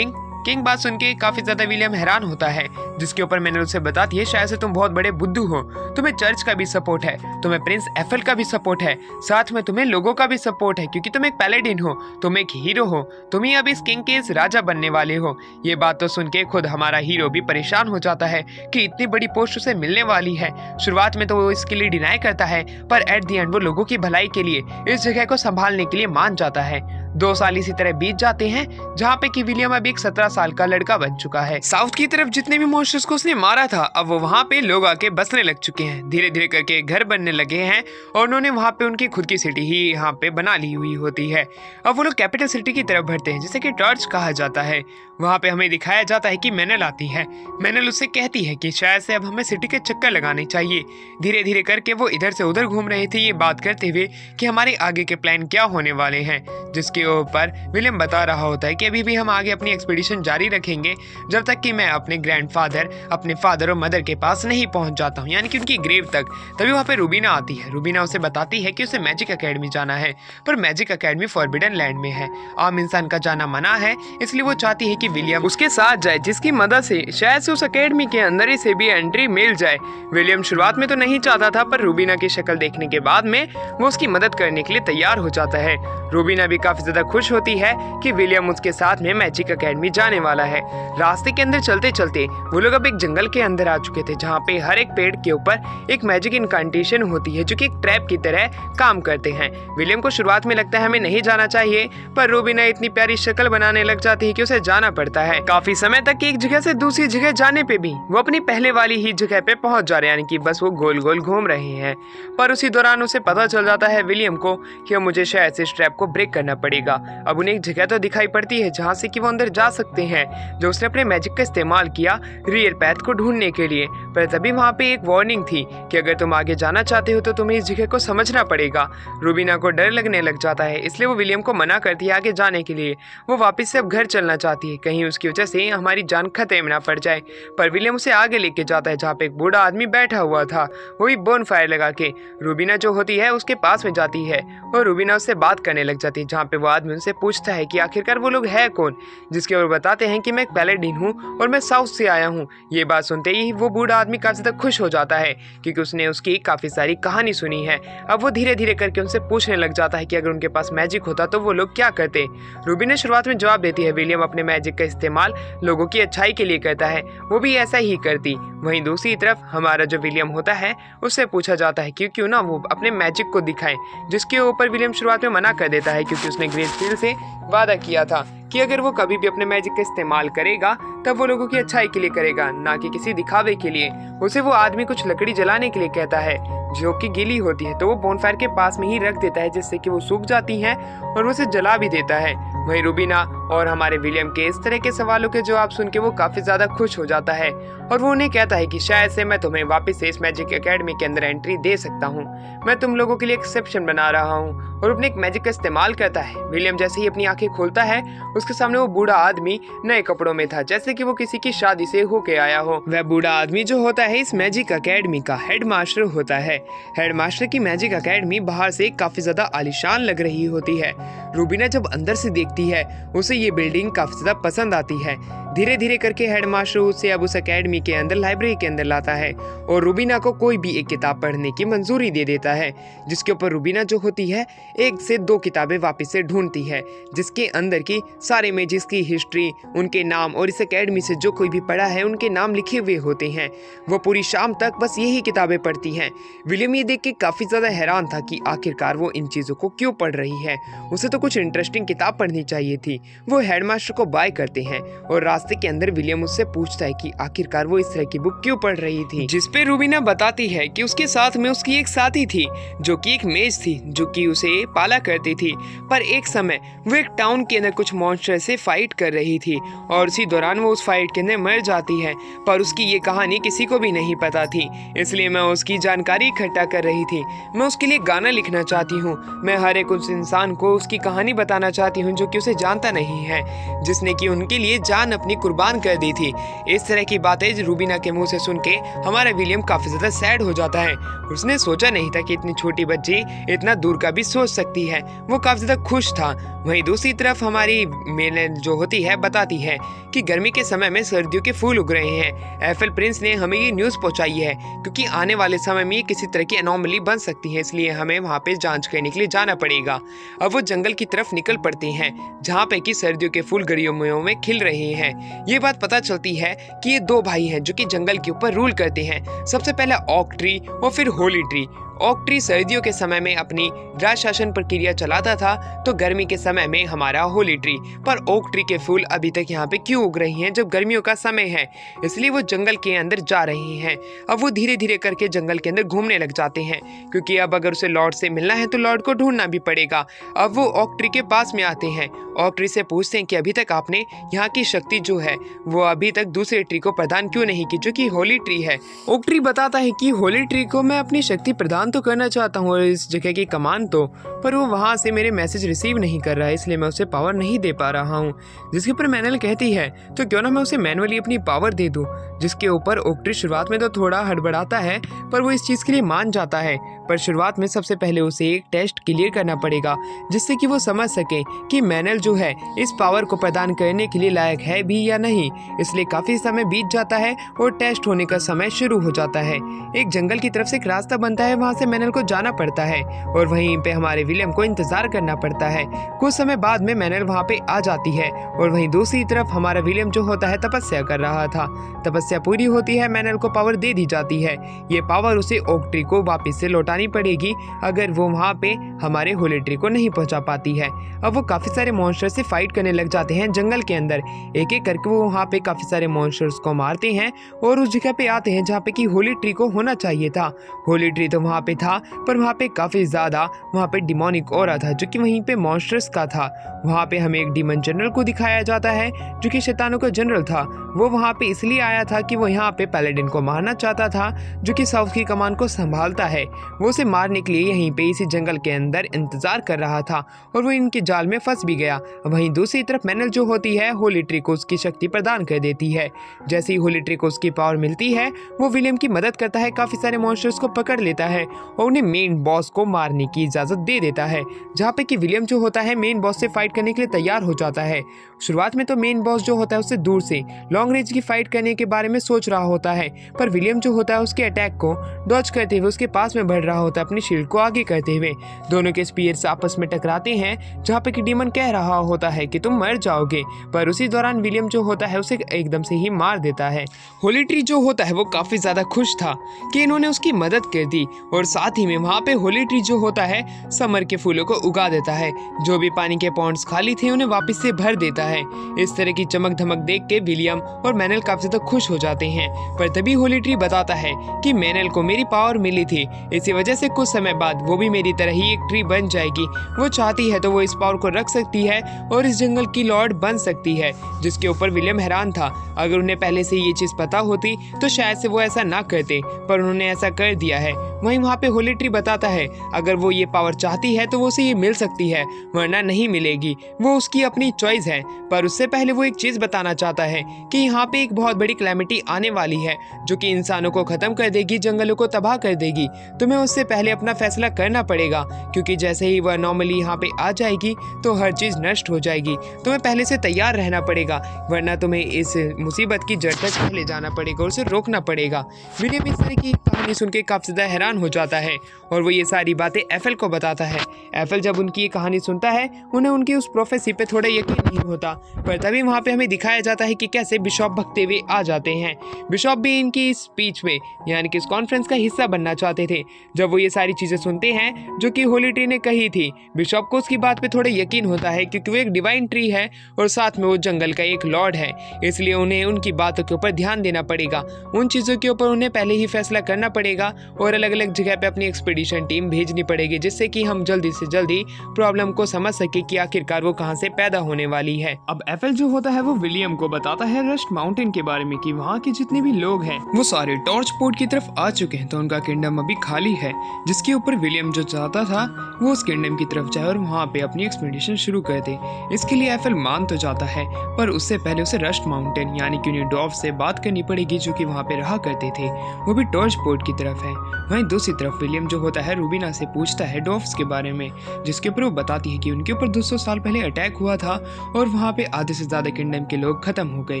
किंग बात सुन के काफी ज्यादा विलियम हैरान होता है, जिसके ऊपर मैंने उसे बताती है, शायद से तुम बहुत बड़े बुद्धू हो, तुम्हें चर्च का भी सपोर्ट है, तुम्हें प्रिंस एफेल का भी सपोर्ट है, साथ में तुम्हें लोगों का भी सपोर्ट है, क्योंकि तुम एक पैलेडिन हो, तुम एक हीरो हो, तुम ही अब इस किंग के इस राजा बनने वाले हो। ये बात तो सुन के खुद हमारा हीरो भी परेशान हो जाता है कि इतनी बड़ी पोस्ट उसे मिलने वाली है। शुरुआत में तो वो इसके लिए डिनाई करता है, पर एट द एंड वो लोगों की भलाई के लिए इस जगह को संभालने के लिए मान जाता है। 2 साल इसी तरह बीत जाते हैं, जहाँ पे कि विलियम अब एक 17 साल का लड़का बन चुका है। साउथ की तरफ जितने भी मॉन्स्टर्स को उसने मारा था, अब वो वहाँ पे लोग आके बसने लग चुके हैं, धीरे धीरे करके घर बनने लगे हैं, और उन्होंने वहाँ पे उनकी खुद की सिटी ही यहाँ पे बना ली हुई होती है। अब वो लोग कैपिटल सिटी की तरफ बढ़ते हैं, जिसे कि टॉर्च कहा जाता है। वहाँ पे हमें दिखाया जाता है कि मेनल आती है। मेनल उससे कहती है कि शायद से अब हमें सिटी के चक्कर लगाने चाहिए। धीरे धीरे करके वो इधर से उधर घूम रहे थे, ये बात करते हुए कि हमारे आगे के प्लान क्या होने वाले हैं, जिसके ऊपर विलियम बता रहा होता है कि अभी भी हम आगे अपनी एक्सपीडिशन जारी रखेंगे जब तक कि मैं अपने ग्रैंडफादर, अपने फादर और मदर के पास नहीं पहुंच जाता हूं, यानी कि उनकी ग्रेव तक। तभी वहाँ पे रूबीना आती है। रूबीना उसे बताती है कि उसे मैजिक एकेडमी जाना है, पर मैजिक एकेडमी फॉरबिडन लैंड में है, आम इंसान का जाना मना है। इसलिए वो चाहती है कि विलियम उसके साथ जाए, जिसकी मदद से शायद से उस एकेडमी के अंदर ही से भी एंट्री मिल जाए। विलियम शुरुआत में तो नहीं चाहता था, पर रूबीना की शक्ल देखने के बाद में वो उसकी मदद करने के लिए तैयार हो जाता है। रूबीना भी काफी ज्यादा खुश होती है कि विलियम उसके साथ में मैजिक एकेडमी जाने वाला है। रास्ते के अंदर चलते चलते वो लोग अब एक जंगल के अंदर आ चुके थे, जहाँ पे हर एक पेड़ के ऊपर एक मैजिक इनकांटेशन होती है, जो कि एक ट्रैप की तरह काम करते हैं। विलियम को शुरुआत में लगता है हमें नहीं जाना चाहिए, पर रूबीना इतनी प्यारी शक्ल बनाने लग जाती है कि उसे जाना पड़ता है। काफी समय तक एक जगह से दूसरी जगह जाने पे भी वो अपनी पहले वाली ही जगह पे पहुंच जा रहे हैं, यानी कि बस वो गोल गोल घूम रहे हैं। पर उसी दौरान उसे पता चल जाता है विलियम को कि मुझे शायद से इस ट्रैप को ब्रेक करना पड़ेगा। अब उन्हें एक जगह तो दिखाई पड़ती है जहाँ से कि वो अंदर जा सकते हैं, जो उसने अपने मैजिक का इस्तेमाल किया रियल पैथ को ढूंढने के लिए। पर तभी वहाँ पे एक वार्निंग थी कि अगर तुम आगे जाना चाहते हो तो तुम्हें इस जगह को समझना पड़ेगा। रूबीना को डर लगने लग जाता है, इसलिए वो विलियम को मना करती है आगे जाने के लिए। वो वापस से अब घर चलना चाहती है, कहीं उसकी वजह से हमारी जान खतरे में ना पड़ जाए। पर विलियम उसे आगे लेके जाता है, जहाँ पे एक बूढ़ा आदमी बैठा हुआ था, वही बोन फायर लगा के। रूबीना जो होती है उसके पास में जाती है और रूबीना उससे बात करने लग जाती है, जहाँ पे वो आदमी उनसे पूछता है कि आखिरकार वो लोग है कौन, जिसके वो बताते हैं कि मैं एक पैलेडिन हूँ और मैं साउथ से आया हूँ। ये बात सुनते ही वो बूढ़ा आदमी काफी ज्यादा खुश हो जाता है, क्योंकि उसने उसकी काफी सारी कहानी सुनी है। अब वो धीरे धीरे करके उनसे पूछने लग जाता है कि अगर उनके पास मैजिक होता तो वो लोग क्या करते। रूबीना शुरुआत में जवाब देती है विलियम अपने मैजिक का इस्तेमाल लोगों की अच्छाई के लिए करता है, वो भी ऐसा ही करती। वहीं दूसरी तरफ हमारा जो विलियम होता है उससे पूछा जाता है कि क्यों ना वो अपने मैजिक को दिखाए, जिसके ऊपर विलियम शुरुआत में मना कर देता है, क्योंकि उसने ग्रेसफील्ड से वादा किया था कि अगर वो कभी भी अपने मैजिक का इस्तेमाल करेगा तब वो लोगों की अच्छाई के लिए करेगा, ना कि किसी दिखावे के लिए। उसे वो आदमी कुछ लकड़ी जलाने के लिए कहता है जो कि गीली होती है, तो वो बोनफायर के पास में ही रख देता है, जिससे कि वो सूख जाती हैं और वो उसे जला भी देता है। वहीं रूबीना और हमारे विलियम के इस तरह के सवालों के जवाब सुन के वो काफी ज्यादा खुश हो जाता है और वो उन्हें कहता है कि शायद से मैं तुम्हें वापस से इस मैजिक एकेडमी के अंदर एंट्री दे सकता हूँ। मैं तुम लोगों के लिए एक्सेप्शन बना रहा हूँ। और अपने एक मैजिक का इस्तेमाल करता है। विलियम जैसे ही अपनी आंखें खोलता है, उसके सामने वो बूढ़ा आदमी नए कपड़ों में था, जैसे कि वो किसी की शादी से होके आया हो। वह बूढ़ा आदमी जो होता है इस मैजिक एकेडमी का हेडमास्टर होता है। हेडमास्टर की मैजिक एकेडमी बाहर से काफी ज्यादा आलीशान लग रही होती है। रूबीना जब अंदर से देखती है, उसे ये बिल्डिंग काफी ज्यादा पसंद आती है। धीरे धीरे करके हेडमास्टर उसे अब उस एकेडमी के अंदर लाइब्रेरी के अंदर लाता है और रूबीना को कोई भी एक किताब पढ़ने की मंजूरी दे देता है, जिसके ऊपर रूबीना जो होती है 1 से 2 किताबें वापस से ढूंढती है, जिसके अंदर की सारे इमेजेस की हिस्ट्री, उनके नाम और इस एकेडमी से जो कोई भी पढ़ा है उनके नाम लिखे हुए होते हैं। वो पूरी शाम तक बस यही किताबें पढ़ती हैं। विलियम ये देख के काफी ज्यादा हैरान था कि आखिरकार वो इन चीजों को क्यों पढ़ रही है। उसे तो कुछ इंटरेस्टिंग किताब पढ़नी चाहिए थी। वो हेडमास्टर को बाय करते हैं और रास्ते के अंदर विलियम उससे पूछता है कि आखिरकार वो इस तरह की बुक क्यों पढ़ रही थी, जिस पे रूबीना बताती है कि उसके साथ में उसकी एक साथी थी जो कि एक मेज थी, जो कि उसे पाला करती थी। पर एक समय वो एक टाउन के अंदर कुछ मॉन्स्टर से फाइट कर रही थी और उसी दौरान वो उस फाइट के अंदर मर जाती है। पर उसकी ये कहानी किसी को भी नहीं पता थी, इसलिए मैं उसकी जानकारी इकट्ठा कर रही थी। मैं उसके लिए गाना लिखना चाहती हूँ। मैं हर एक उस इंसान को उसकी कहानी बताना चाहती हूँ जो कि उसे जानता नहीं है, जिसने कि उनके लिए जान अपनी कुर्बान कर दी थी। इस तरह की बातें रूबीना के मुंह से सुन के हमारा विलियम काफी ज्यादा सैड हो जाता है। उसने सोचा नहीं था कि इतनी छोटी बच्ची इतना दूर का भी सोच सकती है। वो काफी ज्यादा खुश था। वहीं दूसरी तरफ हमारी मेल जो होती है बताती है कि गर्मी के समय में सर्दियों के फूल उग रहे हैं। एफएल प्रिंस ने हमें ये न्यूज़ पहुंचाई है क्योंकि आने वाले समय में ये किसी तरह की अनोमली बन सकती है, इसलिए हमें वहाँ पे जांच करने के लिए जाना पड़ेगा। अब वो जंगल की तरफ निकल पड़ते हैं जहाँ पे कि सर्दियों के फूल गर्मियों में खिल रहे हैं। ये बात पता चलती है कि ये 2 भाई हैं जो कि जंगल के ऊपर रूल करते हैं। सबसे पहला ओक ट्री और फिर होली ट्री। ओक ट्री सर्दियों के समय में अपनी राज शासन प्रक्रिया चलाता था, तो गर्मी के समय में हमारा होली ट्री। पर ओक ट्री के फूल अभी तक यहाँ पे क्यों उग रही हैं जब गर्मियों का समय है, इसलिए वो जंगल के अंदर जा रही हैं। अब वो धीरे धीरे करके जंगल के अंदर घूमने लग जाते हैं, क्योंकि अब अगर उसे लॉर्ड से मिलना है तो लॉर्ड को ढूंढना भी पड़ेगा। अब वो ओक ट्री के पास में आते हैं। ओक ट्री से पूछते हैं कि अभी तक आपने यहाँ की शक्ति जो है वो अभी तक दूसरे ट्री को प्रदान क्यों नहीं की, जो कि होली ट्री है। ओक ट्री बताता है कि होली ट्री को मैं अपनी शक्ति प्रदान तो करना चाहता हूँ और इस जगह की कमान तो, पर वो वहाँ से मेरे मैसेज रिसीव नहीं कर रहा है, इसलिए मैं उसे पावर नहीं दे पा रहा हूँ। जिसके ऊपर मैनल कहती है तो क्यों ना मैं उसे मैनुअली अपनी पावर दे दूँ, जिसके ऊपर ओक ट्री शुरुआत में तो थोड़ा हड़बड़ाता है, पर वो इस चीज़ के लिए मान जाता है। पर शुरुआत में सबसे पहले उसे एक टेस्ट क्लियर करना पड़ेगा, जिससे कि वो समझ सके कि मैनल जो है इस पावर को प्रदान करने के लिए लायक है भी या नहीं। इसलिए काफ़ी समय बीत जाता है और टेस्ट होने का समय शुरू हो जाता है। एक जंगल की तरफ से एक रास्ता बनता है, वहाँ से मैनल को जाना पड़ता है और वहीं पे हमारे विलियम को इंतजार करना पड़ता है। कुछ समय बाद में मैनल वहाँ पे आ जाती है और वहीं दूसरी तरफ हमारा विलियम जो होता है तपस्या कर रहा था। तपस्या पूरी होती है, मैनल को पावर दे दी जाती है। ये पावर उसे ओक ट्री को वापस से लौटानी पड़ेगी अगर वो वहाँ पे हमारे होली ट्री को नहीं पहुँचा पाती है। अब वो काफ़ी सारे मॉन्स्टर से फाइट करने लग जाते हैं जंगल के अंदर। एक एक करके वो वहाँ पे काफ़ी सारे मॉन्स्टर्स को मारते हैं और उस जगह पे आते हैं जहाँ पे कि होली ट्री को होना चाहिए था। होली ट्री तो वहाँ पे था, पर वहाँ पे काफ़ी ज़्यादा वहाँ पे डिमोनिक ऑरा था जो कि वहीं पे मॉन्स्टर्स का था। वहाँ पे हमें एक डीमन जनरल को दिखाया जाता है जो कि शैतानों का जनरल था। वो वहाँ पे इसलिए आया था कि वो यहाँ पे पैलेडिन को मारना चाहता था, जो कि साउथ की कमान को संभालता है। वो उसे मारने के लिए यहीं पे इसी जंगल के अंदर इंतजार कर रहा था और वो इनके जाल में फंस भी गया। वहीं दूसरी तरफ मैनल जो होती है होली ट्री को उसकी शक्ति प्रदान कर देती है। जैसे ही होली ट्री को उसकी पावर मिलती है, वो विलियम की मदद करता है, काफ़ी सारे मॉन्स्टर्स को पकड़ लेता है और उन्हें मेन बॉस को मारने की इजाज़त दे देता है, जहाँ पे कि विलियम जो होता है मेन बॉस से फाइट करने के लिए तैयार हो जाता है। शुरुआत में तो मेन बॉस जो होता है उससे दूर से लॉन्ग रेंज की फाइट करने के बारे में सोच रहा होता है, पर विलियम जो होता है उसके अटैक को डॉज करते हुए उसके पास में बढ़ रहा होता है, अपनी शील्ड को आगे करते हुए। दोनों के स्पीयर्स आपस में टकराते हैं, जहाँ पे कि डीमन कह रहा होता है कि तुम मर जाओगे, पर उसी दौरान विलियम जो होता है उसे एकदम से ही मार देता है। होली ट्री जो होता है वो काफ़ी ज़्यादा खुश था कि इन्होंने उसकी मदद कर दी और साथ ही में वहाँ पे होली ट्री जो होता है समर के फूलों को उगा देता है। जो भी पानी के पॉन्ड्स खाली थे उन्हें वापस से भर देता है। इस तरह की चमक धमक देख के विलियम और मैनल काफी ज्यादा खुश हो जाते हैं। पर तभी होली ट्री बताता है कि मैनल को मेरी पावर मिली थी, इसी वजह से कुछ समय बाद वो भी मेरी तरह ही एक ट्री बन जाएगी। वो चाहती है तो वो इस पावर को रख सकती है और इस जंगल की लॉर्ड बन सकती है। जिसके ऊपर विलियम हैरान था। अगर उन्हें पहले से ये चीज पता होती तो शायद से वो ऐसा ना करते, पर उन्होंने ऐसा कर दिया है। वहीं वहाँ पे होली ट्री बताता है अगर वो ये पावर चाहती है तो वो उसे ये मिल सकती है, वरना नहीं मिलेगी। वो उसकी अपनी चॉइस है। पर उससे पहले वो एक चीज बताना चाहता है कि यहाँ पे एक बहुत बड़ी कैलेमिटी आने वाली है जो कि इंसानों को खत्म कर देगी, जंगलों को तबाह कर देगी। तुम्हें उससे पहले अपना फैसला करना पड़ेगा, क्योंकि जैसे ही वह नॉर्मली यहाँ पे आ जाएगी तो हर चीज नष्ट हो जाएगी। तुम्हें पहले से तैयार रहना पड़ेगा, वरना तुम्हें इस मुसीबत की जड़ तक पहले जाना पड़ेगा और उसे रोकना पड़ेगा। विलियम इस तरह की कहानी सुन के काफी ज्यादा हैरान हो जाता है और वो ये सारी बातें एफएल को बताता है। एफएल जब उनकी ये कहानी सुनता है उन्हें उनकी उस प्रोफेसी पे थोड़ा यकीन नहीं होता। पर तभी वहाँ पे हमें दिखाया जाता है कि कैसे बिशॉप भगते हुए आ जाते हैं। बिशॉप भी इनकी स्पीच में यानी कि इस कॉन्फ्रेंस का हिस्सा बनना चाहते थे। जब वो ये सारी चीजें सुनते हैं जो कि होली ट्री ने कही थी, बिशॉप को उसकी बात पे थोड़ा यकीन होता है, क्योंकि वो एक डिवाइन ट्री है और साथ में वो जंगल का एक लॉर्ड है। इसलिए उन्हें उनकी बातों के ऊपर ध्यान देना पड़ेगा। उन चीजों के ऊपर उन्हें पहले ही फैसला करना पड़ेगा और अलग अलग जगह पे अपनी एक्सपीडिशन टीम भेजनी पड़ेगी, जिससे कि हम जल्दी से जल्दी प्रॉब्लम को समझ सके कि आखिरकार वो कहाँ से पैदा होने वाली है। अब एफएल जो होता है वो विलियम को बताता है रस्ट माउंटेन के बारे में कि वहाँ के जितने भी लोग हैं वो सारे टॉर्च पोर्ट की तरफ आ चुके हैं, तो उनका किंगडम अभी खाली है। जिसके ऊपर विलियम जो चाहता था वो उस किंगडम की तरफ जाए और वहाँ पे अपनी एक्सपीडिशन शुरू कर दे। इसके लिए एफएल मान तो जाता है, पर उससे पहले उसे रस्ट माउंटेन यानी कि उन्हें डॉर्फ से बात करनी पड़ेगी जो कि वहाँ पे रहा करते थे, वो भी टॉर्च पोर्ट की तरफ है। वहीं दूसरी तरफ विलियम जो होता है रूबीना से पूछता है डॉर्फ्स के बारे में, जिसके ऊपर वो बताती है कि उनके ऊपर 200 साल पहले अटैक हुआ था और वहाँ पे आधे से ज्यादा किंगडम के लोग खत्म हो गए।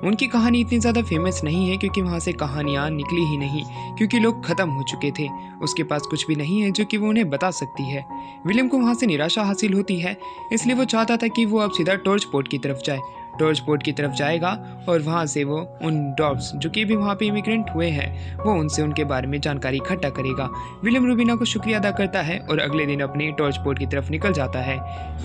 उनकी कहानी इतनी ज्यादा फेमस नहीं है क्योंकि वहाँ से कहानियाँ निकली ही नहीं, क्योंकि लोग खत्म हो चुके थे। उसके पास कुछ भी नहीं है जो कि वो उन्हें बता सकती है। विलियम को वहाँ से निराशा हासिल होती है, इसलिए वो चाहता था कि वो अब सीधा टॉर्च पोर्ट की तरफ जाए। टॉर्च पोर्ट की तरफ जाएगा और वहाँ से वो उन डॉर्फ्स जो कि भी वहाँ पे इमिग्रेंट हुए हैं वो उनसे उनके बारे में जानकारी इकट्ठा करेगा। विलियम रूबीना को शुक्रिया अदा करता है और अगले दिन अपनी टॉर्च पोर्ट की तरफ निकल जाता है।